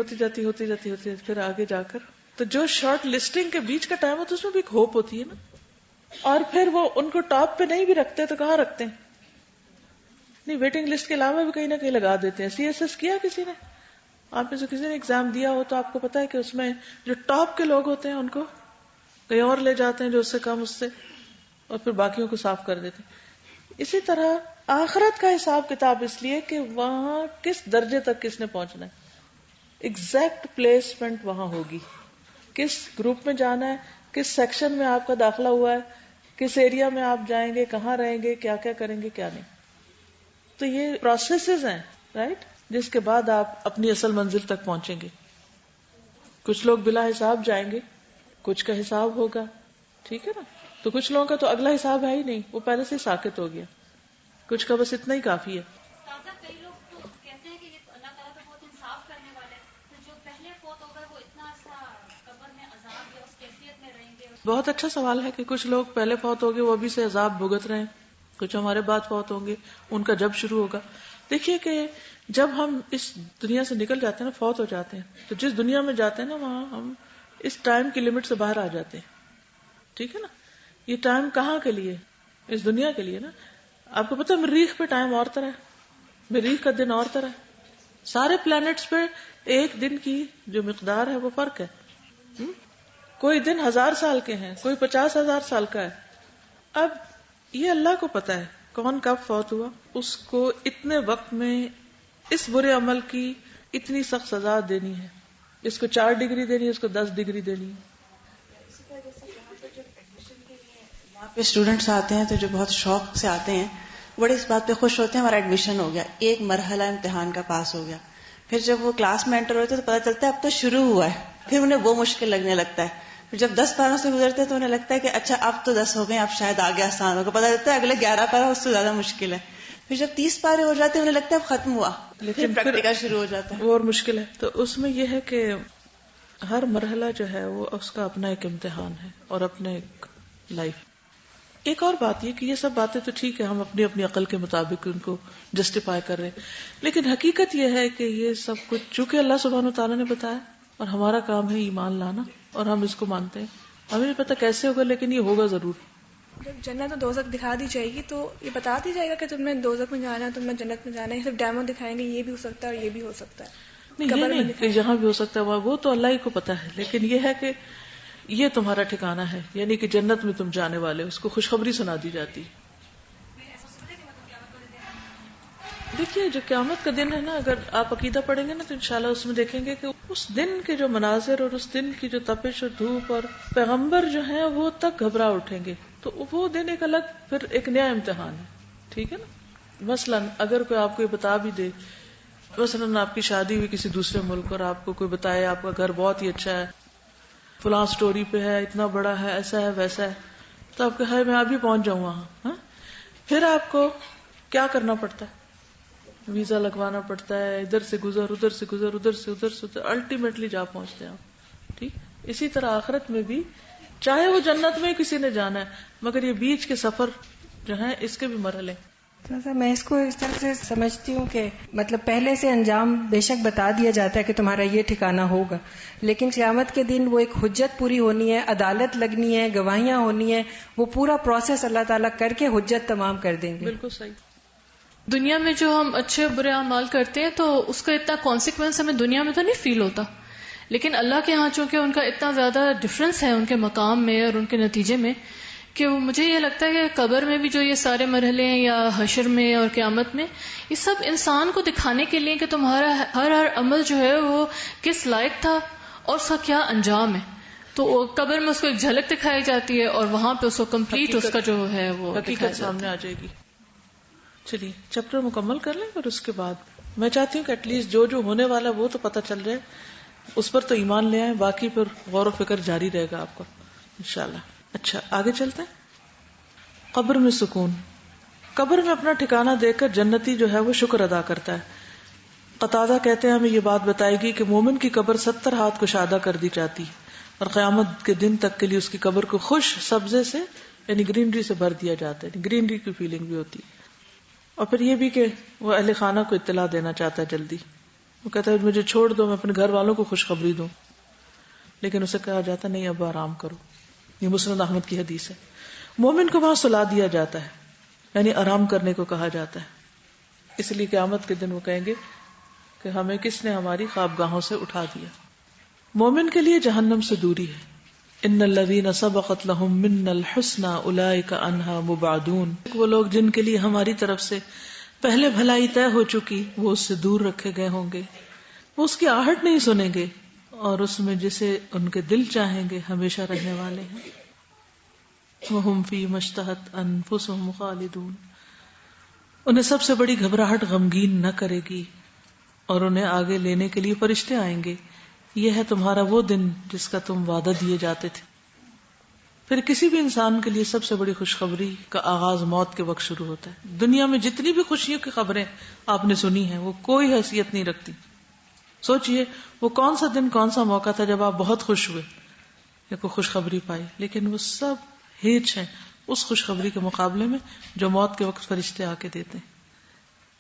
پھر آگے جا کر تو جو شارٹ لسٹنگ کے بیچ کا ٹائم ہوتا ہے اس میں بھی ایک ہوپ ہوتی ہے نا. اور پھر وہ ان کو ٹاپ پہ نہیں بھی رکھتے تو کہاں رکھتے ہیں؟ نہیں، ویٹنگ لسٹ کے علاوہ بھی کہیں نہ کہیں لگا دیتے ہیں. CSS کیا کسی نے؟ آپ میں سے کسی نے ایگزام دیا ہو تو آپ کو پتا ہے کہ اس میں جو ٹاپ کے لوگ ہوتے ہیں ان کو کہیں اور لے جاتے ہیں جو اس سے کم، اس سے، اور پھر باقیوں کو صاف کر دیتے ہیں. اسی طرح آخرت کا حساب کتاب اس لیے کہ وہاں کس درجے تک کس نے پہنچنا ہے، ایگزیکٹ پلیسمنٹ وہاں ہوگی، کس گروپ میں جانا ہے، کس سیکشن میں آپ کا داخلہ ہوا ہے، کس ایریا میں آپ جائیں گے، کہاں رہیں گے، کیا کیا کریں گے، کیا نہیں. تو یہ پروسیسز ہیں، رائٹ، جس کے بعد آپ اپنی اصل منزل تک پہنچیں گے. کچھ لوگ بلا حساب جائیں گے، کچھ کا حساب ہوگا، ٹھیک ہے نا. تو کچھ لوگوں کا تو اگلا حساب ہے ہی نہیں، وہ پہلے سے ساکت ہو گیا. کچھ کا بس اتنا ہی کافی ہے. کئی لوگ تو کہتے ہیں کہ یہ اللہ تعالیٰ تو بہت انصاف کرنے والے ہیں، تو جو پہلے فوت ہو گئے وہ اتنا عرصہ قبر میں عذاب یا اس کیفیت میں رہیں گے. بہت اچھا سوال ہے کہ کچھ لوگ پہلے فوت ہو گئے وہ ابھی سے عذاب بھگت رہے ہیں، کچھ ہمارے بعد فوت ہوں گے ان کا جب شروع ہوگا. دیکھیے کہ جب ہم اس دنیا سے نکل جاتے ہیں نا، فوت ہو جاتے ہیں، تو جس دنیا میں جاتے ہیں نا وہاں ہم اس ٹائم کی لمٹ سے باہر آ جاتے ہیں. ٹھیک ہے نا. یہ ٹائم کہاں کے لیے؟ اس دنیا کے لیے نا. آپ کو پتا ہے مریخ پہ ٹائم اور طرح ہے، مریخ کا دن اور طرح ہے. سارے پلانٹس پہ ایک دن کی جو مقدار ہے وہ فرق ہے. کوئی دن 1000 سال کے ہیں، کوئی 50,000 سال کا ہے. اب یہ اللہ کو پتا ہے کون کب فوت ہوا. اس کو اتنے وقت میں اس برے عمل کی اتنی سخت سزا دینی ہے، اس کو 4 ڈگری دینی ہے، اس کو 10 ڈگری دینی ہے. یہاں پہ اسٹوڈینٹس آتے ہیں تو جو بہت شوق سے آتے ہیں، بڑے اس بات پہ خوش ہوتے ہیں ہمارا ایڈمیشن ہو گیا، ایک مرحلہ امتحان کا پاس ہو گیا. پھر جب وہ کلاس میں انٹر ہوتے ہیں تو پتہ چلتا ہے اب تو شروع ہوا ہے، پھر انہیں وہ مشکل لگنے لگتا ہے. پھر جب 10 پاروں سے گزرتے ہیں تو انہیں لگتا ہے کہ اچھا اب تو 10 ہو گئے، اب شاید آگے آسان ہوگا. پتہ چلتا ہے اگلے 11 پارہ اس سے زیادہ مشکل ہے. پھر جب 30 پارے ہو جاتے ہیں انہیں لگتا ہے اب ختم ہوا، لیکن پریکٹیکل شروع ہو جاتا ہے. وہ اور مشکل ہے. تو اس میں یہ ہے کہ ہر مرحلہ جو ہے وہ اس کا اپنا ایک امتحان ہے اور اپنے ایک لائف. ایک اور بات یہ کہ یہ سب باتیں تو ٹھیک ہے، ہم اپنی اپنی عقل کے مطابق ان کو جسٹیفائی کر رہے ہیں، لیکن حقیقت یہ ہے کہ یہ سب کچھ چونکہ اللہ سبحانہ وتعالیٰ نے بتایا اور ہمارا کام ہے ایمان لانا اور ہم اس کو مانتے ہیں. ہمیں نہیں پتا کیسے ہوگا لیکن یہ ہوگا ضرور. جب جنت اور دوزخ دکھا دی جائے گی تو یہ بتا دی جائے گا کہ تم نے دوزخ میں جانا ہے، تم نے جنت میں جانا ہے. صرف ڈیمو دکھائیں گے یہ بھی ہو سکتا ہے اور یہ بھی ہو سکتا ہے. نہیں یہ نہیں کہ یہاں بھی ہو سکتا ہے، وہ تو اللہ ہی کو پتا ہے، لیکن یہ ہے کہ یہ تمہارا ٹھکانہ ہے، یعنی کہ جنت میں تم جانے والے، اس کو خوشخبری سنا دی جاتی. دیکھیے جو قیامت کا دن ہے نا، اگر آپ عقیدہ پڑھیں گے نا تو انشاءاللہ اس میں دیکھیں گے کہ اس دن کے جو مناظر اور اس دن کی جو تپش اور دھوپ اور پیغمبر جو ہیں وہ تک گھبرا اٹھیں گے. تو وہ دن ایک الگ پھر ایک نیا امتحان ہے. ٹھیک ہے نا. مثلاً اگر کوئی آپ کو یہ بتا بھی دے، مثلاً آپ کی شادی ہوئی کسی دوسرے ملک اور آپ کو کوئی بتائے آپ کا گھر بہت ہی اچھا ہے، فلاں سٹوری پہ ہے، اتنا بڑا ہے، ایسا ہے ویسا ہے، تو آپ کہا میں ابھی پہنچ جاؤں وہاں. پھر آپ کو کیا کرنا پڑتا ہے؟ ویزا لگوانا پڑتا ہے، ادھر سے گزر ادھر سے گزر ادھر سے ادھر، الٹیمیٹلی جا پہنچتے ہیں آپ. ٹھیک. اسی طرح آخرت میں بھی چاہے وہ جنت میں کسی نے جانا ہے، مگر یہ بیچ کے سفر جو ہے اس کے بھی مرحلے. میں اس کو اس طرح سے سمجھتی ہوں کہ مطلب پہلے سے انجام بے شک بتا دیا جاتا ہے کہ تمہارا یہ ٹھکانہ ہوگا، لیکن قیامت کے دن وہ ایک حجت پوری ہونی ہے، عدالت لگنی ہے، گواہیاں ہونی ہیں، وہ پورا پروسیس اللہ تعالیٰ کر کے حجت تمام کر دیں گے. بالکل صحیح. دنیا میں جو ہم اچھے برے اعمال کرتے ہیں تو اس کا اتنا کانسیکوینس ہمیں دنیا میں تو نہیں فیل ہوتا، لیکن اللہ کے ہاں چونکہ ان کا اتنا زیادہ ڈفرنس ہے ان کے مقام میں اور ان کے نتیجے میں کہ مجھے یہ لگتا ہے کہ قبر میں بھی جو یہ سارے مرحلے ہیں یا حشر میں اور قیامت میں، یہ سب انسان کو دکھانے کے لیے کہ تمہارا ہر عمل جو ہے وہ کس لائق تھا اور اس کا کیا انجام ہے. تو قبر میں اس کو ایک جھلک دکھائی جاتی ہے اور وہاں پہ اس کو کمپلیٹ اس کا جو ہے وہ حقیقت سامنے آ جائے گی. چلیے چیپٹر مکمل کر لیں اور اس کے بعد میں چاہتی ہوں کہ ایٹ لیسٹ جو ہونے والا وہ تو پتہ چل جائے, اس پر تو ایمان لے آئیں, باقی پر غور و فکر جاری رہے گا آپ کا انشاءاللہ. اچھا آگے چلتے ہیں. قبر میں سکون. قبر میں اپنا ٹھکانہ دیکھ کر جنتی جو ہے وہ شکر ادا کرتا ہے. قتادہ کہتے ہیں ہمیں یہ بات بتائے گی کہ مومن کی قبر 70 ہاتھ کشادہ کر دی جاتی اور قیامت کے دن تک کے لیے اس کی قبر کو خوش سبزے سے یعنی گرینری سے بھر دیا جاتا ہے. گرینری کی فیلنگ بھی ہوتی ہے. اور پھر یہ بھی کہ وہ اہل خانہ کو اطلاع دینا چاہتا ہے جلدی. وہ کہتا ہے مجھے چھوڑ دو, میں اپنے گھر والوں کو خوشخبری دوں, لیکن اسے کہا جاتا نہیں اب آرام کرو. یہ مسند احمد کی حدیث ہے. مومن کو وہاں سلا دیا جاتا ہے یعنی آرام کرنے کو کہا جاتا ہے. اس لیے قیامت کے دن وہ کہیں گے کہ ہمیں کس نے ہماری خوابگاہوں سے اٹھا دیا. مومن کے لیے جہنم سے دوری ہے. ان الذین سبقت لهم منا الحسنى اولئک عنها مبعدون. وہ لوگ جن کے لیے ہماری طرف سے پہلے بھلائی طے ہو چکی وہ اس سے دور رکھے گئے ہوں گے. وہ اس کی آہٹ نہیں سنیں گے اور اس میں جسے ان کے دل چاہیں گے ہمیشہ رہنے والے ہیں. وہم فی مشتہت انفسہم خالدون. انہیں سب سے بڑی گھبراہٹ غمگین نہ کرے گی اور انہیں آگے لینے کے لیے فرشتے آئیں گے. یہ ہے تمہارا وہ دن جس کا تم وعدہ دیے جاتے تھے. پھر کسی بھی انسان کے لیے سب سے بڑی خوشخبری کا آغاز موت کے وقت شروع ہوتا ہے. دنیا میں جتنی بھی خوشیوں کی خبریں آپ نے سنی ہیں وہ کوئی حیثیت نہیں رکھتی. سوچئے وہ کون سا دن کون سا موقع تھا جب آپ بہت خوش ہوئے یا کوئی خوشخبری پائی, لیکن وہ سب ہیچ ہیں اس خوشخبری کے مقابلے میں جو موت کے وقت فرشتے آ کے دیتے ہیں.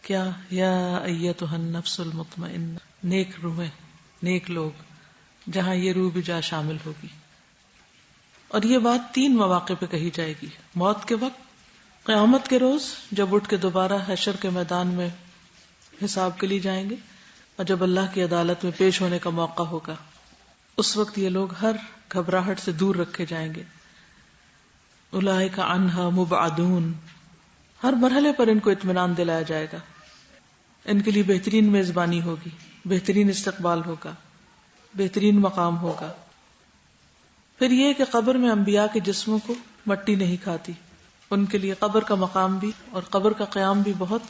کیا یا ایتھا النفس المطمئنہ, نیک روحیں, نیک لوگ, جہاں یہ روح بھی جا شامل ہوگی. اور یہ بات 3 مواقع پہ کہی جائے گی. موت کے وقت, قیامت کے روز جب اٹھ کے دوبارہ حشر کے میدان میں حساب کے لیے جائیں گے, اور جب اللہ کی عدالت میں پیش ہونے کا موقع ہوگا. اس وقت یہ لوگ ہر گھبراہٹ سے دور رکھے جائیں گے. اولئک عنہا مبعدون. ہر مرحلے پر ان کو اطمینان دلایا جائے گا. ان کے لیے بہترین میزبانی ہوگی, بہترین استقبال ہوگا, بہترین مقام ہوگا. پھر یہ کہ قبر میں انبیاء کے جسموں کو مٹی نہیں کھاتی. ان کے لیے قبر کا مقام بھی اور قبر کا قیام بھی بہت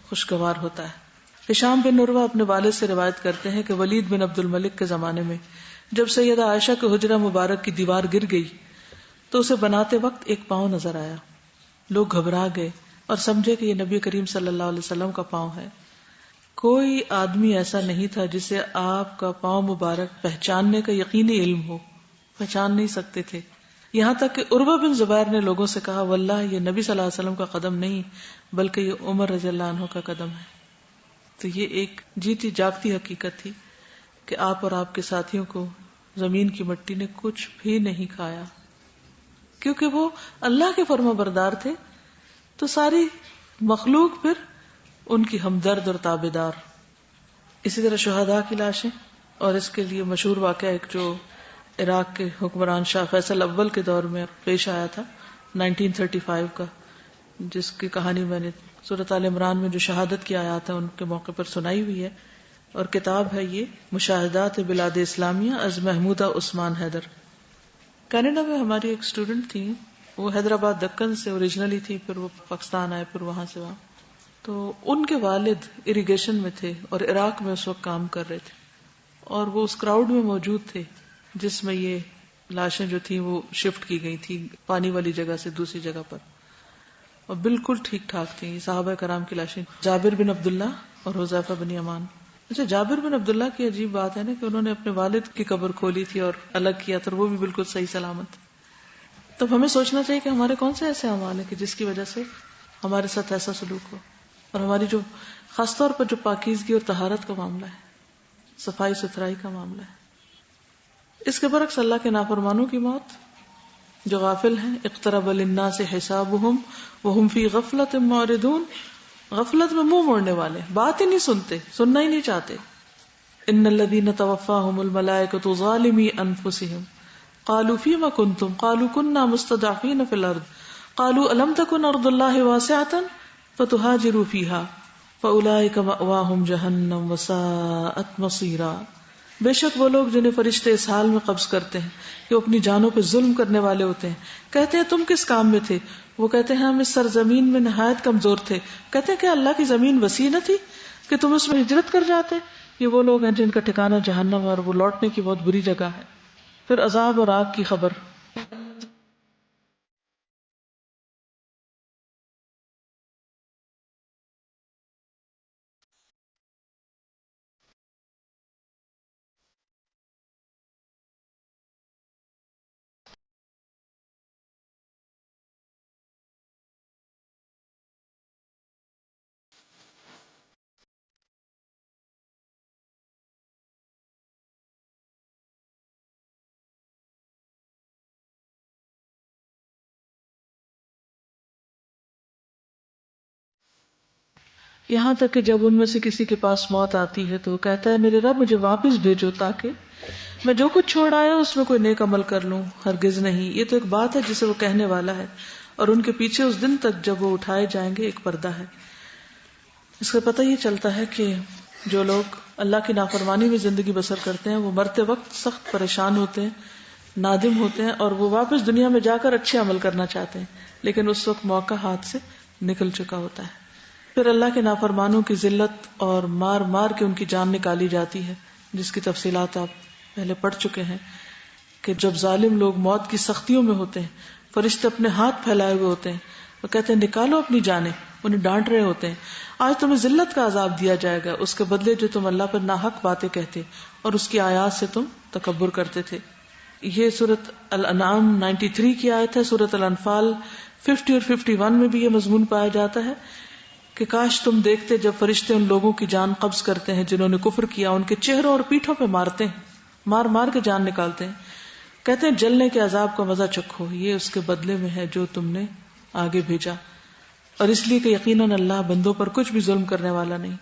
خوشگوار ہوتا ہے. ہشام بن عروہ اپنے والد سے روایت کرتے ہیں کہ ولید بن عبد الملک کے زمانے میں جب سیدہ عائشہ کے حجرہ مبارک کی دیوار گر گئی تو اسے بناتے وقت ایک پاؤں نظر آیا. لوگ گھبرا گئے اور سمجھے کہ یہ نبی کریم صلی اللہ علیہ وسلم کا پاؤں ہے. کوئی آدمی ایسا نہیں تھا جسے آپ کا پاؤں مبارک پہچاننے کا یقینی علم ہو, پہچان نہیں سکتے تھے. یہاں تک کہ عروہ بن زبیر نے لوگوں سے کہا واللہ یہ نبی صلی اللہ علیہ وسلم کا قدم نہیں بلکہ یہ عمر رضی اللہ عنہ کا قدم ہے. تو یہ ایک جیتی جاگتی حقیقت تھی کہ آپ اور آپ کے ساتھیوں کو زمین کی مٹی نے کچھ بھی نہیں کھایا, کیونکہ وہ اللہ کے فرما بردار تھے. تو ساری مخلوق پھر ان کی ہمدرد اور تابعدار. اسی طرح شہداء کی لاشیں, اور اس کے لیے مشہور واقعہ ایک جو عراق کے حکمران شاہ فیصل اول کے دور میں پیش آیا تھا 1935 کا, جس کی کہانی میں نے سورۃ آل عمران میں جو شہادت کی آیات ہیں ان کے موقع پر سنائی ہوئی ہے, اور کتاب ہے یہ مشاہدات بلاد اسلامیہ از محمودہ عثمان حیدر. کینیڈا میں ہماری ایک اسٹوڈنٹ تھی, وہ حیدرآباد دکن سے اوریجنلی تھی, پھر وہ پاکستان آئے, پھر وہاں سے وہاں. تو ان کے والد اریگیشن میں تھے اور عراق میں اس وقت کام کر رہے تھے, اور وہ اس کراؤڈ میں موجود تھے جس میں یہ لاشیں جو تھیں وہ شفٹ کی گئی تھی پانی والی جگہ سے دوسری جگہ پر, اور بالکل ٹھیک ٹھاک تھیں. صحابہ کرام کی لاشیں, جابر بن عبداللہ اور حذیفہ بن یمان. اچھا, جابر بن عبداللہ کی عجیب بات ہے نا کہ انہوں نے اپنے والد کی قبر کھولی تھی اور الگ کیا تھا, وہ بھی بالکل صحیح سلامت. تو ہمیں سوچنا چاہیے کہ ہمارے کون سے ایسے اعمال ہیں کہ جس کی وجہ سے ہمارے ساتھ ایسا سلوک ہو, اور ہماری جو خاص طور پر جو پاکیزگی اور طہارت کا معاملہ ہے, صفائی ستھرائی کا معاملہ ہے. اس کے برعکس اللہ کے نافرمانوں کی موت جو غافل ہیں, اقترب للناس حسابهم وهم فی غفلۃ معرضون, غفلت میں منہ موڑنے والے, بات ہی نہیں سنتے, سننا ہی نہیں چاہتے. ان الذین توفاهم الملائکۃ ظالمی انفسهم قالوا فیما کنتم قالوا کنا مستضعفین فی الارض قالوا الم تکن ارض اللہ واسعۃ فتہاجروا فیہا فاولئک مأواہم جہنم وساءت مصیرا. بے شک وہ لوگ جنہیں فرشتے اس حال میں قبض کرتے ہیں کہ وہ اپنی جانوں پہ ظلم کرنے والے ہوتے ہیں، کہتے ہیں تم کس کام میں تھے؟ وہ کہتے ہیں ہم اس سرزمین میں نہایت کمزور تھے۔ کہتے ہیں کہ اللہ کی زمین وسیع نہ تھی کہ تم اس میں ہجرت کر جاتے؟ یہ وہ لوگ ہیں جن کا ٹھکانہ جہنم اور وہ لوٹنے کی بہت بری جگہ ہے۔ پھر عذاب اور آگ کی خبر۔ یہاں تک کہ جب ان میں سے کسی کے پاس موت آتی ہے تو وہ کہتا ہے میرے رب مجھے واپس بھیجو تاکہ میں جو کچھ چھوڑ آیا اس میں کوئی نیک عمل کر لوں۔ ہرگز نہیں، یہ تو ایک بات ہے جسے وہ کہنے والا ہے، اور ان کے پیچھے اس دن تک جب وہ اٹھائے جائیں گے ایک پردہ ہے۔ اس کا پتہ یہ چلتا ہے کہ جو لوگ اللہ کی نافرمانی میں زندگی بسر کرتے ہیں وہ مرتے وقت سخت پریشان ہوتے ہیں، نادم ہوتے ہیں، اور وہ واپس دنیا میں جا کر اچھے عمل کرنا چاہتے ہیں، لیکن اس وقت موقع ہاتھ سے نکل چکا ہوتا ہے۔ پھر اللہ کے نافرمانوں کی ذلت اور مار مار کے ان کی جان نکالی جاتی ہے، جس کی تفصیلات آپ پہلے پڑھ چکے ہیں کہ جب ظالم لوگ موت کی سختیوں میں ہوتے ہیں، فرشتے اپنے ہاتھ پھیلائے ہوئے ہوتے ہیں، وہ کہتے ہیں نکالو اپنی جانیں، انہیں ڈانٹ رہے ہوتے ہیں آج تمہیں ذلت کا عذاب دیا جائے گا اس کے بدلے جو تم اللہ پر ناحق باتیں کہتے اور اس کی آیات سے تم تکبر کرتے تھے۔ یہ سورۃ الانعام 93 کی آیت ہے۔ سورۃ الانفال 50 اور 51 میں بھی یہ مضمون پایا جاتا ہے کہ کاش تم دیکھتے جب فرشتے ان لوگوں کی جان قبض کرتے ہیں جنہوں نے کفر کیا، ان کے چہروں اور پیٹھوں پہ مارتے ہیں، مار مار کے جان نکالتے ہیں، کہتے ہیں جلنے کے عذاب کا مزہ چکھو، یہ اس کے بدلے میں ہے جو تم نے آگے بھیجا، اور اس لیے کہ یقیناً اللہ بندوں پر کچھ بھی ظلم کرنے والا نہیں۔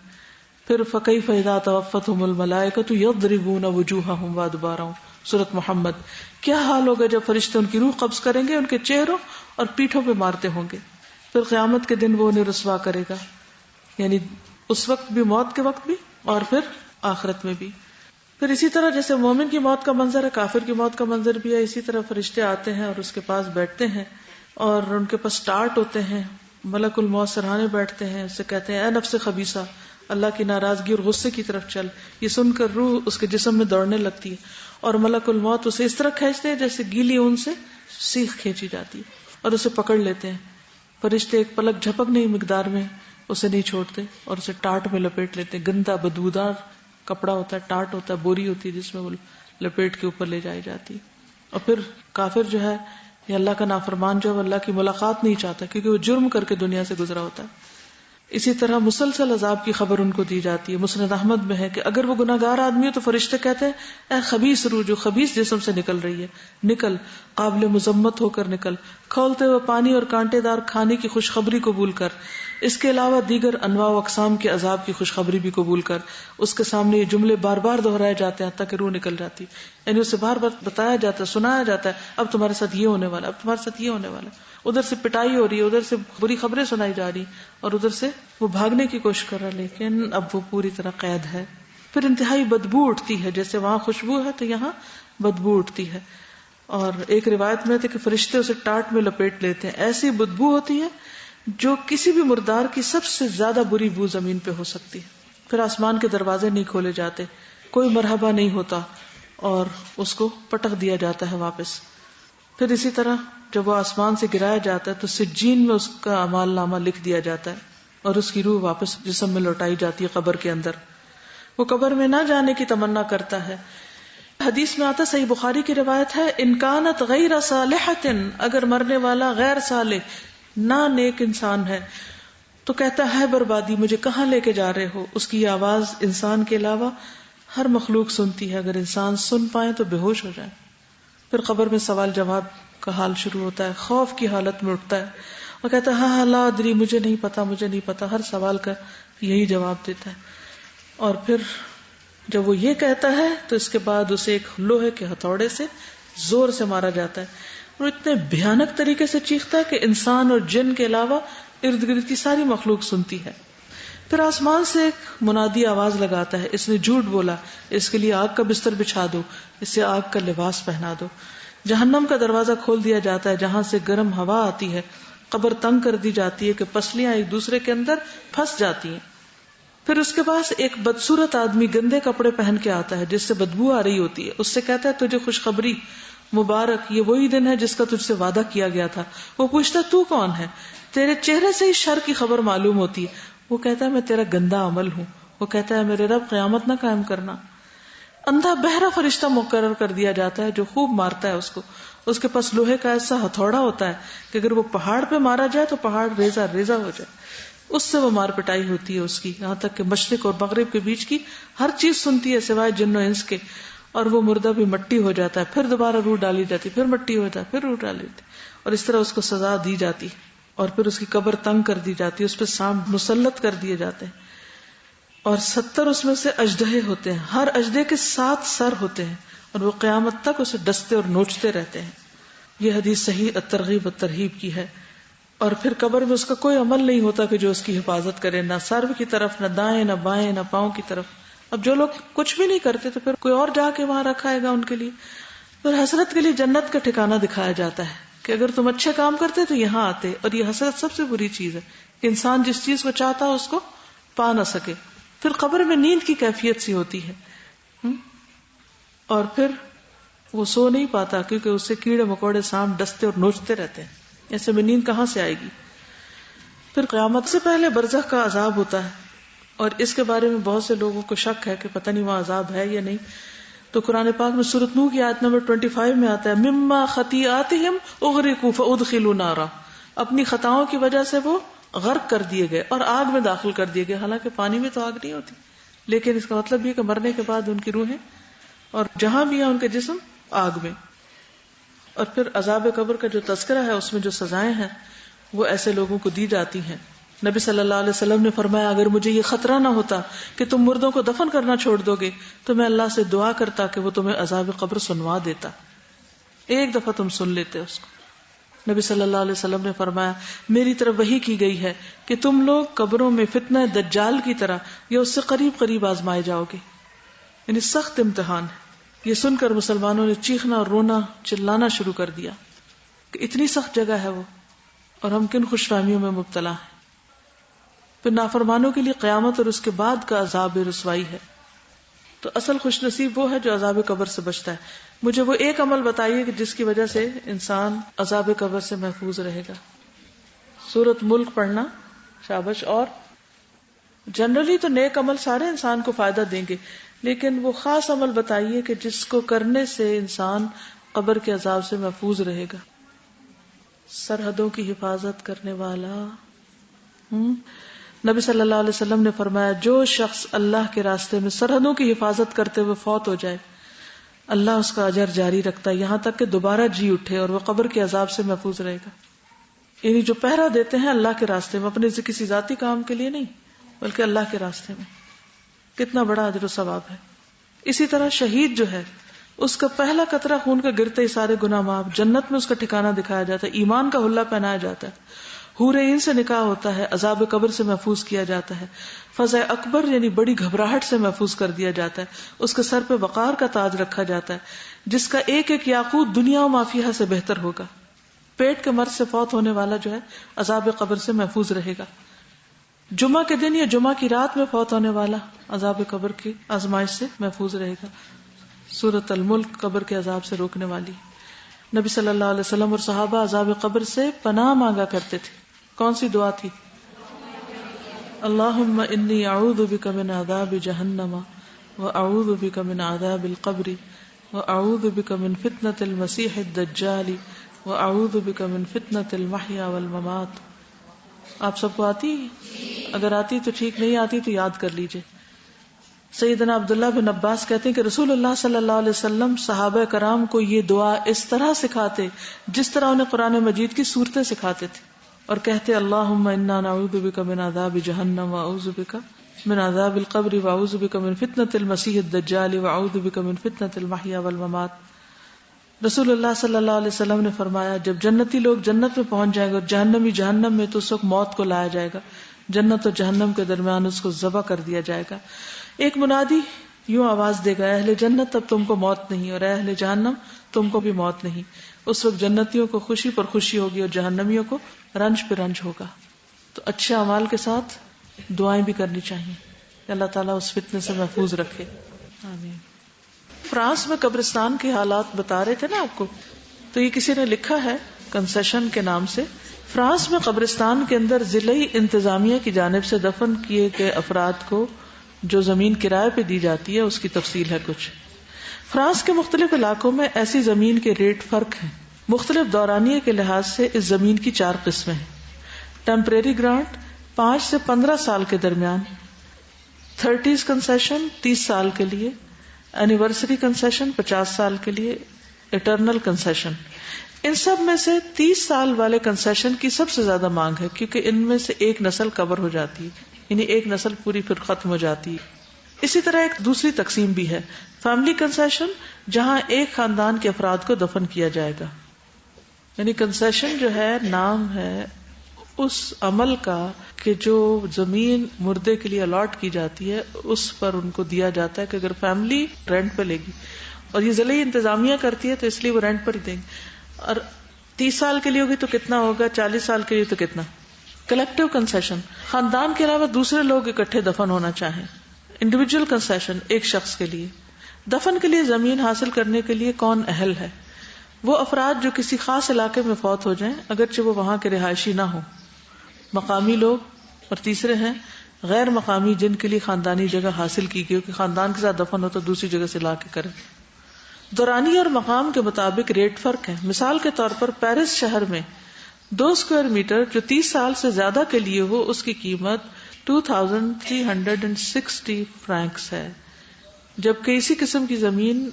پھر فَكَيْفَ إِذَا تَوَفَّتْهُمُ الْمَلَائِكَةُ يَضْرِبُونَ وُجُوهَهُمْ وَأَدْبَارَهُمْ۔ سورۃ محمد۔ کیا حال ہوگا جب فرشتے ان کی روح قبض کریں گے، ان کے چہروں اور پیٹھوں پہ مارتے ہوں گے۔ پھر قیامت کے دن وہ انہیں رسوا کرے گا، یعنی اس وقت بھی، موت کے وقت بھی، اور پھر آخرت میں بھی۔ پھر اسی طرح جیسے مومن کی موت کا منظر ہے، کافر کی موت کا منظر بھی ہے، اسی طرح فرشتے آتے ہیں اور اس کے پاس بیٹھتے ہیں اور ان کے پاس ٹارٹ ہوتے ہیں، ملک الموت سرہانے بیٹھتے ہیں، اس سے کہتے ہیں اے نفس خبیثہ، اللہ کی ناراضگی اور غصے کی طرف چل۔ یہ سن کر روح اس کے جسم میں دوڑنے لگتی ہے اور ملک الموت اسے اس طرح کھینچتے ہیں جیسے گیلی اون سے سیخ کھینچی جاتی ہے، اور اسے پکڑ لیتے ہیں۔ فرشتے ایک پلک جھپک نہیں مقدار میں اسے نہیں چھوڑتے اور اسے ٹاٹ میں لپیٹ لیتے ہیں۔ گندا بدبودار کپڑا ہوتا ہے، ٹاٹ ہوتا ہے، بوری ہوتی ہے جس میں وہ لپیٹ کے اوپر لے جائی جاتی۔ اور پھر کافر جو ہے یا اللہ کا نافرمان جو ہے اللہ کی ملاقات نہیں چاہتا کیونکہ وہ جرم کر کے دنیا سے گزرا ہوتا ہے۔ اسی طرح مسلسل عذاب کی خبر ان کو دی جاتی ہے۔ مسند احمد میں ہے کہ اگر وہ گناہگار آدمی ہو تو فرشتے کہتے ہیں اے خبیث روح جو خبیث جسم سے نکل رہی ہے، نکل، قابل مذمت ہو کر نکل، کھولتے ہوئے پانی اور کانٹے دار کھانے کی خوشخبری قبول کر، اس کے علاوہ دیگر انواع و اقسام کے عذاب کی خوشخبری بھی قبول کر۔ اس کے سامنے یہ جملے بار بار دہرائے جاتے ہیں حتیٰ کہ روح نکل جاتی، یعنی اسے بار بار بتایا جاتا ہے، سنایا جاتا ہے اب تمہارے ساتھ یہ ہونے والا، اب تمہارے ساتھ یہ ہونے والا۔ ادھر سے پٹائی ہو رہی ہے، ادھر سے بری خبریں سنائی جا رہی، اور ادھر سے وہ بھاگنے کی کوشش کر رہا لیکن اب وہ پوری طرح قید ہے۔ پھر انتہائی بدبو اٹھتی ہے، جیسے وہاں خوشبو ہے تو یہاں بدبو اٹھتی ہے، اور ایک روایت میں تھے کہ فرشتے اسے ٹاٹ میں لپیٹ لیتے ہیں، ایسی بدبو ہوتی ہے جو کسی بھی مردار کی سب سے زیادہ بری بو زمین پہ ہو سکتی ہے۔ پھر آسمان کے دروازے نہیں کھولے جاتے، کوئی مرحبا نہیں ہوتا، اور اس کو پٹک دیا جاتا ہے واپس۔ پھر اسی طرح جب وہ آسمان سے گرایا جاتا ہے تو سجین میں اس کا اعمال نامہ لکھ دیا جاتا ہے اور اس کی روح واپس جسم میں لوٹائی جاتی ہے قبر کے اندر۔ وہ قبر میں نہ جانے کی تمنا کرتا ہے۔ حدیث میں آتا، صحیح بخاری کی روایت ہے، ان کانت غیر صالحۃ، اگر مرنے والا غیر صالح نہ نیک انسان ہے تو کہتا ہے بربادی، مجھے کہاں لے کے جا رہے ہو۔ اس کی آواز انسان کے علاوہ ہر مخلوق سنتی ہے، اگر انسان سن پائے تو بے ہوش ہو جائے۔ پھر قبر میں سوال جواب کا حال شروع ہوتا ہے، خوف کی حالت میں اٹھتا ہے اور کہتا ہے ہاں لا ادری، مجھے نہیں پتا، مجھے نہیں پتا، ہر سوال کا یہی جواب دیتا ہے۔ اور پھر جب وہ یہ کہتا ہے تو اس کے بعد اسے ایک لوہے کے ہتھوڑے سے زور سے مارا جاتا ہے، اور اتنے بھیانک طریقے سے چیختا ہے کہ انسان اور جن کے علاوہ ارد گرد کی ساری مخلوق سنتی ہے۔ پھر آسمان سے ایک منادی آواز لگاتا ہے، اس نے جھوٹ بولا، اس کے لیے آگ کا بستر بچھا دو، اسے آگ کا لباس پہنا دو۔ جہنم کا دروازہ کھول دیا جاتا ہے جہاں سے گرم ہوا آتی ہے، قبر تنگ کر دی جاتی ہے کہ پسلیاں ایک دوسرے کے اندر پھنس جاتی ہیں۔ پھر اس کے پاس ایک بدصورت آدمی گندے کپڑے پہن کے آتا ہے جس سے بدبو آ رہی ہوتی ہے، اس سے کہتا ہے تجھے خوشخبری، مبارک، یہ وہی دن ہے جس کا تجھ سے وعدہ کیا گیا تھا۔ وہ پوچھتا تو کون ہے؟ تیرے چہرے سے ہی شر کی خبر معلوم ہوتی ہے۔ وہ کہتا ہے میں تیرا گندا عمل ہوں۔ وہ کہتا ہے میرے رب قیامت نہ قائم کرنا۔ اندھا بہرا فرشتہ مقرر کر دیا جاتا ہے جو خوب مارتا ہے اس کو۔ اس کے پاس لوہے کا ایسا ہتھوڑا ہوتا ہے کہ اگر وہ پہاڑ پہ مارا جائے تو پہاڑ ریزہ ریزہ ہو جائے، اس سے وہ مار پٹائی ہوتی ہے اس کی، یہاں تک کہ مشرق اور مغرب کے بیچ کی ہر چیز سنتی ہے سوائے جن و انس کے، اور وہ مردہ بھی مٹی ہو جاتا ہے، پھر دوبارہ روح ڈالی جاتی، پھر مٹی ہو جاتا ہے، پھر روح ڈالی جاتی، اور اس طرح اس کو سزا دی جاتی، اور پھر اس کی قبر تنگ کر دی جاتی، اس پہ سانپ مسلط کر دیے جاتے ہیں، اور 70 اس میں سے اژدہے ہوتے ہیں، ہر اژدہے کے 7 سر ہوتے ہیں، اور وہ قیامت تک اسے ڈستے اور نوچتے رہتے ہیں۔ یہ حدیث صحیح الترغیب والترہیب کی ہے۔ اور پھر قبر میں اس کا کوئی عمل نہیں ہوتا کہ جو اس کی حفاظت کرے، نہ سر کی طرف، نہ دائیں، نہ بائیں، نہ پاؤں کی طرف۔ اب جو لوگ کچھ بھی نہیں کرتے تو پھر کوئی اور جا کے وہاں رکھائے گا ان کے لیے۔ پھر حسرت کے لیے جنت کا ٹھکانہ دکھایا جاتا ہے کہ اگر تم اچھے کام کرتے تو یہاں آتے، اور یہ حسرت سب سے بری چیز ہے کہ انسان جس چیز کو چاہتا ہو اس کو پا نہ سکے۔ پھر قبر میں نیند کی کیفیت سی ہوتی ہے، اور پھر وہ سو نہیں پاتا کیونکہ اس سے کیڑے مکوڑے سانپ ڈستے اور نوچتے رہتے ہیں، ایسے میں نیند کہاں سے آئے گی۔ پھر قیامت سے پہلے برزخ کا عذاب ہوتا ہے، اور اس کے بارے میں بہت سے لوگوں کو شک ہے کہ پتہ نہیں وہاں عذاب ہے یا نہیں۔ تو قرآن پاک میں سورۃ نوح کی آیت نمبر 25 میں آتا ہے مما خطیئاتہم اغرقوا فادخلوا نارا، اپنی خطاؤں کی وجہ سے وہ غرق کر دیے گئے اور آگ میں داخل کر دیے گئے، حالانکہ پانی میں تو آگ نہیں ہوتی، لیکن اس کا مطلب یہ کہ مرنے کے بعد ان کی روحیں اور جہاں بھی ہیں ان کے جسم آگ میں۔ اور پھر عذاب قبر کا جو تذکرہ ہے اس میں جو سزائیں ہیں وہ ایسے لوگوں کو دی جاتی ہیں۔ نبی صلی اللہ علیہ وسلم نے فرمایا اگر مجھے یہ خطرہ نہ ہوتا کہ تم مردوں کو دفن کرنا چھوڑ دو گے تو میں اللہ سے دعا کرتا کہ وہ تمہیں عذاب قبر سنوا دیتا، ایک دفعہ تم سن لیتے اس کو۔ نبی صلی اللہ علیہ وسلم نے فرمایا میری طرف وحی کی گئی ہے کہ تم لوگ قبروں میں فتنہ دجال کی طرح یا اس سے قریب قریب آزمائے جاؤ گے، یعنی سخت امتحان ہے۔ یہ سن کر مسلمانوں نے چیخنا اور رونا چلانا شروع کر دیا کہ اتنی سخت جگہ ہے وہ، اور ہم کن خوش فہمیوں میں مبتلا ہیں۔ پھر نافرمانوں کے لیے قیامت اور اس کے بعد کا عذاب رسوائی ہے۔ تو اصل خوش نصیب وہ ہے جو عذاب قبر سے بچتا ہے۔ مجھے وہ ایک عمل بتائیے کہ جس کی وجہ سے انسان عذاب قبر سے محفوظ رہے گا۔ سورۃ ملک پڑھنا، شابش۔ اور جنرلی تو نیک عمل سارے انسان کو فائدہ دیں گے، لیکن وہ خاص عمل بتائیے کہ جس کو کرنے سے انسان قبر کے عذاب سے محفوظ رہے گا۔ سرحدوں کی حفاظت کرنے والا۔ نبی صلی اللہ علیہ وسلم نے فرمایا جو شخص اللہ کے راستے میں سرحدوں کی حفاظت کرتے ہوئے فوت ہو جائے اللہ اس کا اجر جاری رکھتا ہے یہاں تک کہ دوبارہ جی اٹھے اور وہ قبر کے عذاب سے محفوظ رہے گا۔ یعنی جو پہرا دیتے ہیں اللہ کے راستے میں، اپنے سے کسی ذاتی کام کے لیے نہیں بلکہ اللہ کے راستے میں، کتنا بڑا اجر و ثواب ہے۔ اسی طرح شہید جو ہے اس کا پہلا قطرہ خون کا گرتے ہی سارے گناہ معاف، جنت میں اس کا ٹھکانہ دکھایا جاتا ہے، ایمان کا حلہ پہنایا جاتا ہے، حور عین سے نکاح ہوتا ہے، عذاب قبر سے محفوظ کیا جاتا ہے، فزع اکبر یعنی بڑی گھبراہٹ سے محفوظ کر دیا جاتا ہے، اس کے سر پہ وقار کا تاج رکھا جاتا ہے جس کا ایک ایک یاقوت دنیا و ما فیہا سے بہتر ہوگا۔ پیٹ کے مرض سے فوت ہونے والا جو ہے عذاب قبر سے محفوظ رہے گا۔ جمعہ کے دن یا جمعہ کی رات میں فوت ہونے والا عذاب قبر کی آزمائش سے محفوظ رہے گا۔ سورۃ الملک قبر کے عذاب سے روکنے والی۔ نبی صلی اللہ علیہ وسلم اور صحابہ عذاب قبر سے پناہ مانگا کرتے تھے۔ کون سی دعا تھی؟ اللہم انی اعوذ بک من عذاب جہنم واعوذ بک من عذاب القبر واعوذ بک من فتنة المسیح الدجال واعوذ بک من فتنة المحیا والممات۔ آپ سب کو آتی؟ اگر آتی تو ٹھیک، نہیں آتی تو یاد کر لیجئے۔ سیدنا عبداللہ بن عباس کہتے ہیں کہ رسول اللہ صلی اللہ علیہ وسلم صحابہ کرام کو یہ دعا اس طرح سکھاتے جس طرح انہیں قرآن مجید کی صورتیں سکھاتے تھے، اور کہتے اللہم انا نعوذ بک من عذاب جہنم واعوذ بک من عذاب القبر واعوذ بک من فتنة المسیح الدجال واعوذ بک من فتنة المحیا والممات۔ رسول اللہ صلی اللہ علیہ وسلم نے فرمایا جب جنتی لوگ جنت میں پہنچ جائیں گے اور جہنمی جہنم میں تو اس وقت موت کو لایا جائے گا، جنت اور جہنم کے درمیان اس کو ذبح کر دیا جائے گا. ایک منادی یوں آواز دے گا، اہل جنت اب تم کو موت نہیں، اور اہل جہنم تم کو بھی موت نہیں. اس وقت جنتیوں کو خوشی پر خوشی ہوگی اور جہنمیوں کو رنج پہ رنج ہوگا. تو اچھے اعمال کے ساتھ دعائیں بھی کرنی چاہیے کہ اللہ تعالیٰ اس فتنے سے محفوظ رکھے. آمین. فرانس میں قبرستان کے حالات بتا رہے تھے نا آپ کو، تو یہ کسی نے لکھا ہے کنسیشن کے نام سے. فرانس میں قبرستان کے اندر ضلعی انتظامیہ کی جانب سے دفن کیے گئے افراد کو جو زمین کرائے پہ دی جاتی ہے اس کی تفصیل ہے کچھ. فرانس کے مختلف علاقوں میں ایسی زمین کے ریٹ فرق ہیں. مختلف دورانیے کے لحاظ سے اس زمین کی 4 قسمیں ہیں. ٹیمپریری گرانٹ 5 سے 15 سال کے درمیان، 30s کنسیشن 30 سال کے لیے، اینیورسری کنسیشن 50 سال کے لیے، اٹرنل کنسیشن. ان سب میں سے 30 سال والے کنسیشن کی سب سے زیادہ مانگ ہے، کیونکہ ان میں سے ایک نسل کور ہو جاتی ہے، یعنی ایک نسل پوری پھر ختم ہو جاتی ہے. اسی طرح ایک دوسری تقسیم بھی ہے، فیملی کنسیشن، جہاں ایک خاندان کے افراد کو دفن کیا جائے گا. یعنی کنسیشن جو ہے نام ہے اس عمل کا کہ جو زمین مردے کے لیے الاٹ کی جاتی ہے اس پر ان کو دیا جاتا ہے کہ اگر فیملی رینٹ پہ لے گی، اور یہ ضلعی انتظامیہ کرتی ہے تو اس لیے وہ رینٹ پر ہی دیں گے. اور 30 سال کے لیے ہوگی تو کتنا ہوگا، 40 سال کے لیے تو کتنا. کلیکٹیو کنسیشن، خاندان کے علاوہ دوسرے لوگ اکٹھے دفن ہونا چاہیں. انڈیویجول کنسیشن، ایک شخص کے لیے. دفن کے لیے زمین حاصل کرنے کے لیے کون اہل ہے؟ وہ افراد جو کسی خاص علاقے میں فوت ہو جائیں اگرچہ وہ وہاں کے رہائشی نہ ہوں. مقامی لوگ. اور تیسرے ہیں غیر مقامی، جن کے لیے خاندانی جگہ حاصل کی گئی کہ خاندان کے ساتھ دفن ہو تو دوسری جگہ سے لا کے کریں. دورانی اور مقام کے مطابق ریٹ فرق ہے. مثال کے طور پر پیرس شہر میں 2 اسکوائر میٹر جو 30 سال سے زیادہ کے لیے ہو اس کی قیمت 2360 فرینکس ہے، جبکہ اسی قسم کی زمین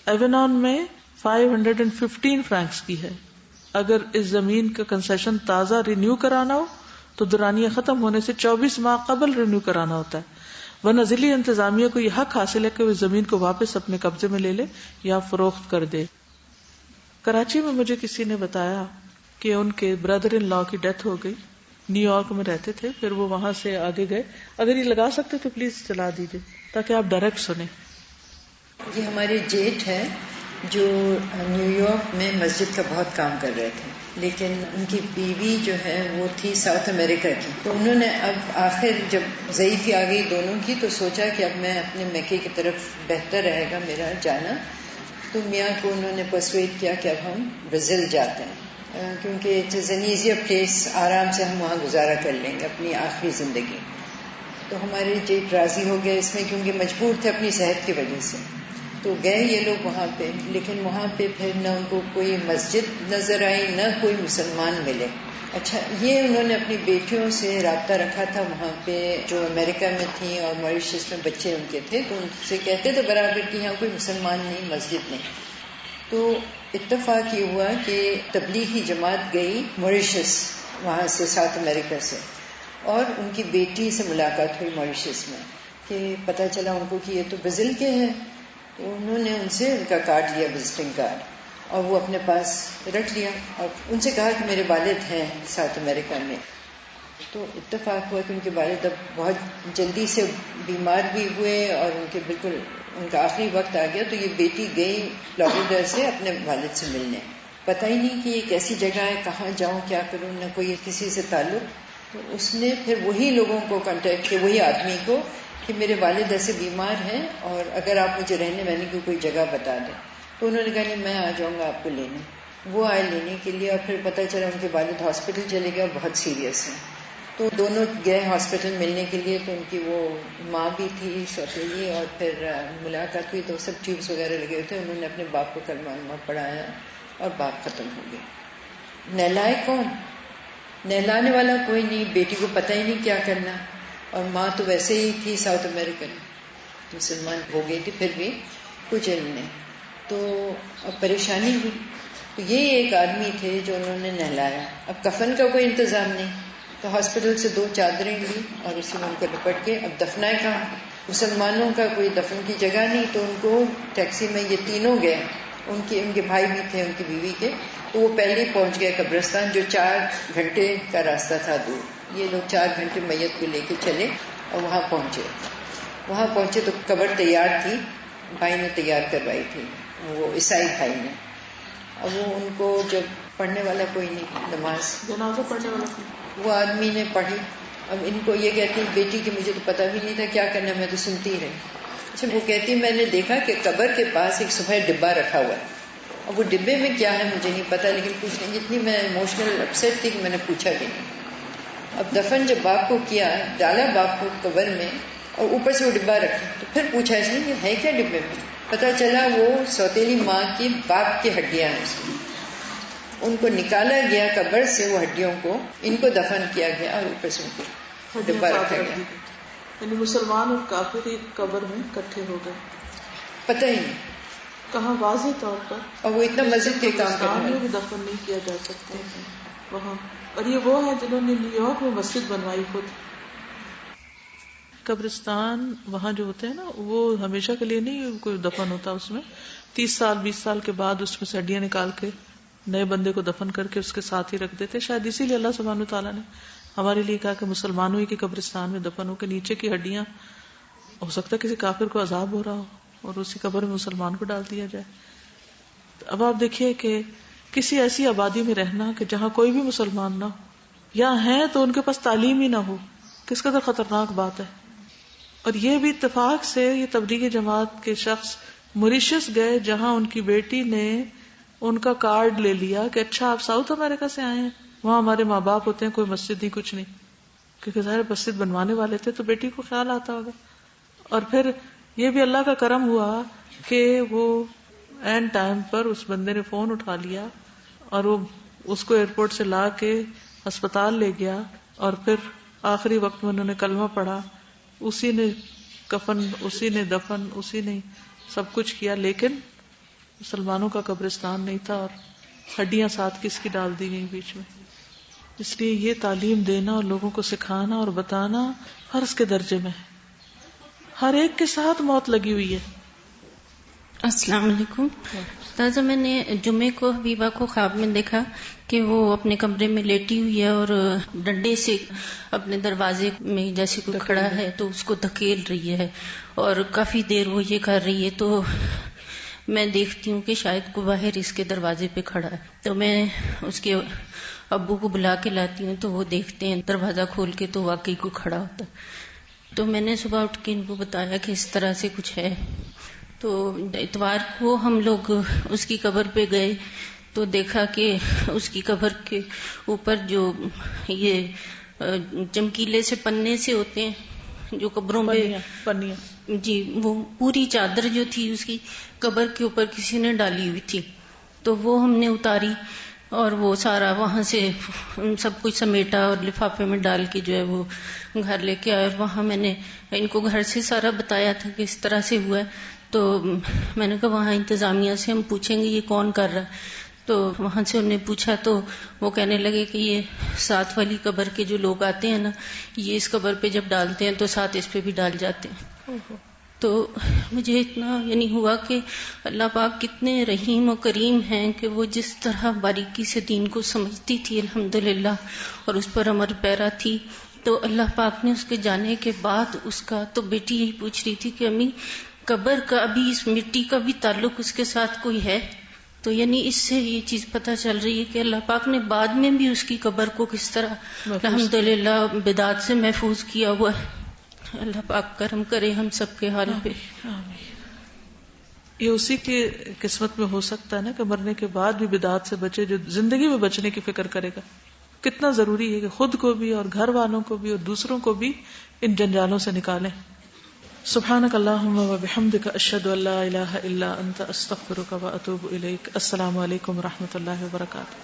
ایونون میں 515 فرینکس کی ہے. اگر اس زمین کا کنسیشن تازہ رینیو کرانا ہو تو دورانیہ ختم ہونے سے 24 ماہ قبل رینیو کرانا ہوتا ہے، ورنہ ضلعی انتظامیہ کو یہ حق حاصل ہے کہ وہ زمین کو واپس اپنے قبضے میں لے لے یا فروخت کر دے. کراچی میں مجھے کسی نے بتایا کہ ان کے بردر ان لا کی ڈیتھ ہو گئی، نیو یارک میں رہتے تھے، پھر وہ وہاں سے آگے گئے. اگر یہ لگا سکتے تو پلیز چلا دیجیے تاکہ آپ ڈائریکٹ سنیں. یہ ہمارے جیٹ ہے جو نیو یارک میں مسجد کا بہت کام کر رہے تھے، لیکن ان کی بیوی جو ہے وہ تھی ساؤتھ امریکہ کی. تو انہوں نے اب آخر جب ضعیفی آ گئی دونوں کی تو سوچا کہ اب میں اپنے مکے کی طرف بہتر رہے گا میرا جانا. تو میاں کو انہوں نے پرسویٹ کیا کہ اب ہم برازیل جاتے ہیں، کیونکہ it is an easier place, آرام سے ہم وہاں گزارا کر لیں گے اپنی آخری زندگی. تو ہمارے جیٹ راضی ہو گئے اس میں، کیونکہ مجبور تھے اپنی صحت کی وجہ سے. تو گئے یہ لوگ وہاں پہ، لیکن وہاں پہ پھر نہ ان کو کوئی مسجد نظر آئی نہ کوئی مسلمان ملے. اچھا، یہ انہوں نے اپنی بیٹیوں سے رابطہ رکھا تھا وہاں پہ جو امریکہ میں تھیں اور موریشس میں بچے ان کے تھے، تو ان سے کہتے تھے برابر کہ یہاں کوئی مسلمان نہیں، مسجد نہیں. تو اتفاق یہ ہوا کہ تبلیغی جماعت گئی موریشس، وہاں سے ساؤتھ امریکہ سے، اور ان کی بیٹی سے ملاقات ہوئی موریشس میں کہ پتہ چلا ان کو کہ یہ تو برازیل کے ہیں. تو انہوں نے ان سے ان کا کارڈ لیا، وزٹنگ کارڈ، اور وہ اپنے پاس رکھ لیا اور ان سے کہا کہ میرے والد ہیں ساؤتھ امریکہ میں. تو اتفاق ہوا کہ ان کے والد اب بہت جلدی سے بیمار بھی ہوئے اور ان کے بالکل ان کا آخری وقت آ گیا. تو یہ بیٹی گئی فلوریڈا سے اپنے والد سے ملنے. پتہ ہی نہیں کہ یہ کیسی جگہ ہے، کہاں جاؤں، کیا کروں، نہ کوئی کسی سے تعلق. تو اس نے پھر وہی لوگوں کو کانٹیکٹ کیا، وہی آدمی کو، کہ میرے والد ایسے بیمار ہیں اور اگر آپ مجھے رہنے وہنے کی کوئی جگہ بتا دیں. تو انہوں نے کہا کہ میں آ جاؤں گا آپ کو لینے. وہ آئے لینے کے لیے، اور پھر پتہ چلا ان کے والد ہاسپٹل چلے گئے اور بہت سیریس ہیں. تو دونوں گئے ہاسپٹل ملنے کے لیے. تو ان کی وہ ماں بھی تھی سوتیلی، اور پھر ملاقات ہوئی تو سب ٹیوبس وغیرہ لگے ہوئے تھے. انہوں نے اپنے باپ کو کلمہ پڑھایا اور باپ ختم ہو گئے. نہلائے کون؟ نہلانے والا کوئی نہیں، بیٹی کو پتہ ہی نہیں کیا کرنا، اور ماں تو ویسے ہی تھی ساؤتھ امریکن، مسلمان ہو گئی تھی، پھر بھی کچھ علم نہیں. تو اب پریشانی ہوئی. تو یہ ایک آدمی تھے جو انہوں نے نہلایا. اب کفن کا کوئی انتظام نہیں، تو ہاسپٹل سے 2 چادریں لی اور اسی میں ان کو لپٹ کے اب دفنائے کہاں؟ مسلمانوں کا کوئی دفن کی جگہ نہیں. تو ان کو ٹیکسی میں یہ تینوں گئے، ان کے بھائی بھی تھے ان کی بیوی کے. تو وہ پہلے ہی پہنچ گئے قبرستان، جو 4 گھنٹے کا راستہ تھا دور. یہ لوگ 4 گھنٹے میت کو لے کے چلے اور وہاں پہنچے تو قبر تیار تھی، بھائی نے تیار کروائی تھی، وہ عیسائی بھائی نے. اب وہ ان کو جب پڑھنے والا کوئی نہیں، نماز جنازہ پڑھنے والا کوئی، وہ آدمی نے پڑھی. اب ان کو یہ کہتی بیٹی کہ مجھے تو پتہ بھی نہیں تھا کیا کرنا، میں تو سنتی ہی رہی. اچھا وہ کہتی میں نے دیکھا کہ قبر کے پاس ایک سفید ڈبہ رکھا ہوا ہے. اب وہ ڈبے میں کیا ہے مجھے نہیں پتا، لیکن پوچھنے جتنی میں ایموشنل اپسیٹ تھی کہ میں نے پوچھا بھی نہیں. اب دفن جب باپ کو کیا، ڈالا باپ کو قبر میں اور اوپر سے وہ ڈبہ رکھا، تو پھر پوچھا اس نے یہ ہے کیا ڈبے میں. پتا چلا وہ سوتیلی ماں کی باپ کی ہڈیاں ہیں. اس میں ان کو نکالا گیا قبر سے، وہ ہڈیوں کو ان کو دفن کیا گیا اور اوپر سے ان کو ڈبہ رکھا گیا. یعنی مسلمان اور کافر ایک قبر میں اکٹھے ہو گئے، پتہ ہی نہیں کہاں واضح طور پر. اور وہ اتنا مسجد کے کام کر رہے میں بھی دفن نہیں کیا جا سکتا وہاں. اور یہ وہ ہے جنہوں نے نیو یارک میں مسجد بنوائی خود. قبرستان وہاں جو ہوتے ہیں نا، وہ ہمیشہ کے لیے نہیں کوئی دفن ہوتا. اس میں 30 سال 20 سال کے بعد اس میں سے ہڈیاں نکال کے نئے بندے کو دفن کر کے اس کے ساتھ ہی رکھ دیتے. شاید اسی لیے اللہ سبحانہ تعالیٰ نے ہمارے لیے کہا کہ مسلمانوں ہی کے قبرستان میں دفن ہو کے نیچے کی ہڈیاں، ہو سکتا ہے کسی کافر کو عذاب ہو رہا ہو اور اسی قبر میں مسلمان کو ڈال دیا جائے. اب آپ دیکھیے کہ کسی ایسی آبادی میں رہنا کہ جہاں کوئی بھی مسلمان نہ ہو، یا ہیں تو ان کے پاس تعلیم ہی نہ ہو، کس قدر خطرناک بات ہے. اور یہ بھی اتفاق سے یہ تبلیغی جماعت کے شخص موریشس گئے، جہاں ان کی بیٹی نے ان کا کارڈ لے لیا کہ اچھا آپ ساؤتھ امریکہ سے آئے ہیں، وہاں ہمارے ماں باپ ہوتے ہیں، کوئی مسجد نہیں کچھ نہیں، کیونکہ ظاہر مسجد بنوانے والے تھے تو بیٹی کو خیال آتا ہوگا. اور پھر یہ بھی اللہ کا کرم ہوا کہ وہ اینڈ ٹائم پر اس بندے نے فون اٹھا لیا اور وہ اس کو ایئرپورٹ سے لا کے ہسپتال لے گیا، اور پھر آخری وقت میں انہوں نے کلمہ پڑھا، اسی نے کفن، اسی نے دفن، اسی نے سب کچھ کیا. لیکن مسلمانوں کا قبرستان نہیں تھا اور ہڈیاں ساتھ کس کی ڈال دی گئی بیچ میں. اس لیے یہ تعلیم دینا اور لوگوں کو سکھانا اور بتانا فرض کے درجے میں ہے. ہر ایک کے ساتھ موت لگی ہوئی ہے. السلام علیکم. تازہ میں نے جمعے کو حبیبہ کو خواب میں دیکھا کہ وہ اپنے کمرے میں لیٹی ہوئی ہے اور ڈنڈے سے اپنے دروازے میں جیسے کوئی کھڑا ہے تو اس کو دھکیل رہی ہے اور کافی دیر وہ یہ کر رہی ہے. تو میں دیکھتی ہوں کہ شاید کو باہر اس کے دروازے پہ کھڑا ہے. تو میں اس کے ابو کو بلا کے لاتی ہوں تو وہ دیکھتے ہیں دروازہ کھول کے تو واقعی کوئی کھڑا ہوتا ہے. تو میں نے صبح اٹھ کے ان کو بتایا کہ اس طرح سے کچھ ہے. تو اتوار کو ہم لوگ اس کی قبر پہ گئے تو دیکھا کہ اس کی قبر کے اوپر جو یہ چمکیلے سے پنے سے ہوتے ہیں جو قبروں پہ پنیاں، جی وہ پوری چادر جو تھی اس کی قبر کے اوپر کسی نے ڈالی ہوئی تھی. تو وہ ہم نے اتاری اور وہ سارا وہاں سے سب کچھ سمیٹا اور لفافے میں ڈال کے جو ہے وہ گھر لے کے آیا. اور وہاں میں نے ان کو گھر سے سارا بتایا تھا کہ اس طرح سے ہوا ہے. تو میں نے کہا وہاں انتظامیہ سے ہم پوچھیں گے یہ کون کر رہا ہے. تو وہاں سے انہوں نے پوچھا تو وہ کہنے لگے کہ یہ ساتھ والی قبر کے جو لوگ آتے ہیں نا، یہ اس قبر پہ جب ڈالتے ہیں تو ساتھ اس پہ بھی ڈال جاتے ہیں. تو مجھے اتنا یعنی ہوا کہ اللہ پاک کتنے رحیم و کریم ہیں کہ وہ جس طرح باریکی سے دین کو سمجھتی تھی الحمدللہ اور اس پر عمل پیرا تھی. تو اللہ پاک نے اس کے جانے کے بعد اس کا، تو بیٹی یہی پوچھ رہی تھی کہ امی قبر کا ابھی اس مٹی کا بھی تعلق اس کے ساتھ کوئی ہے؟ تو یعنی اس سے یہ چیز پتہ چل رہی ہے کہ اللہ پاک نے بعد میں بھی اس کی قبر کو کس طرح الحمدللہ بدعات سے محفوظ کیا ہوا ہے. اللہ پاک کرم کرے ہم سب کے حال پہ. یہ اسی کی قسمت میں ہو سکتا ہے نا کہ مرنے کے بعد بھی بدعات سے بچے، جو زندگی میں بچنے کی فکر کرے گا. کتنا ضروری ہے کہ خود کو بھی اور گھر والوں کو بھی اور دوسروں کو بھی ان جنجالوں سے نکالیں. سبحانک اللہم و بحمدک اشہد ان لا الہ الا انت استغفرک و اتوب الیک. السلام علیکم و رحمۃ اللہ وبرکاتہ.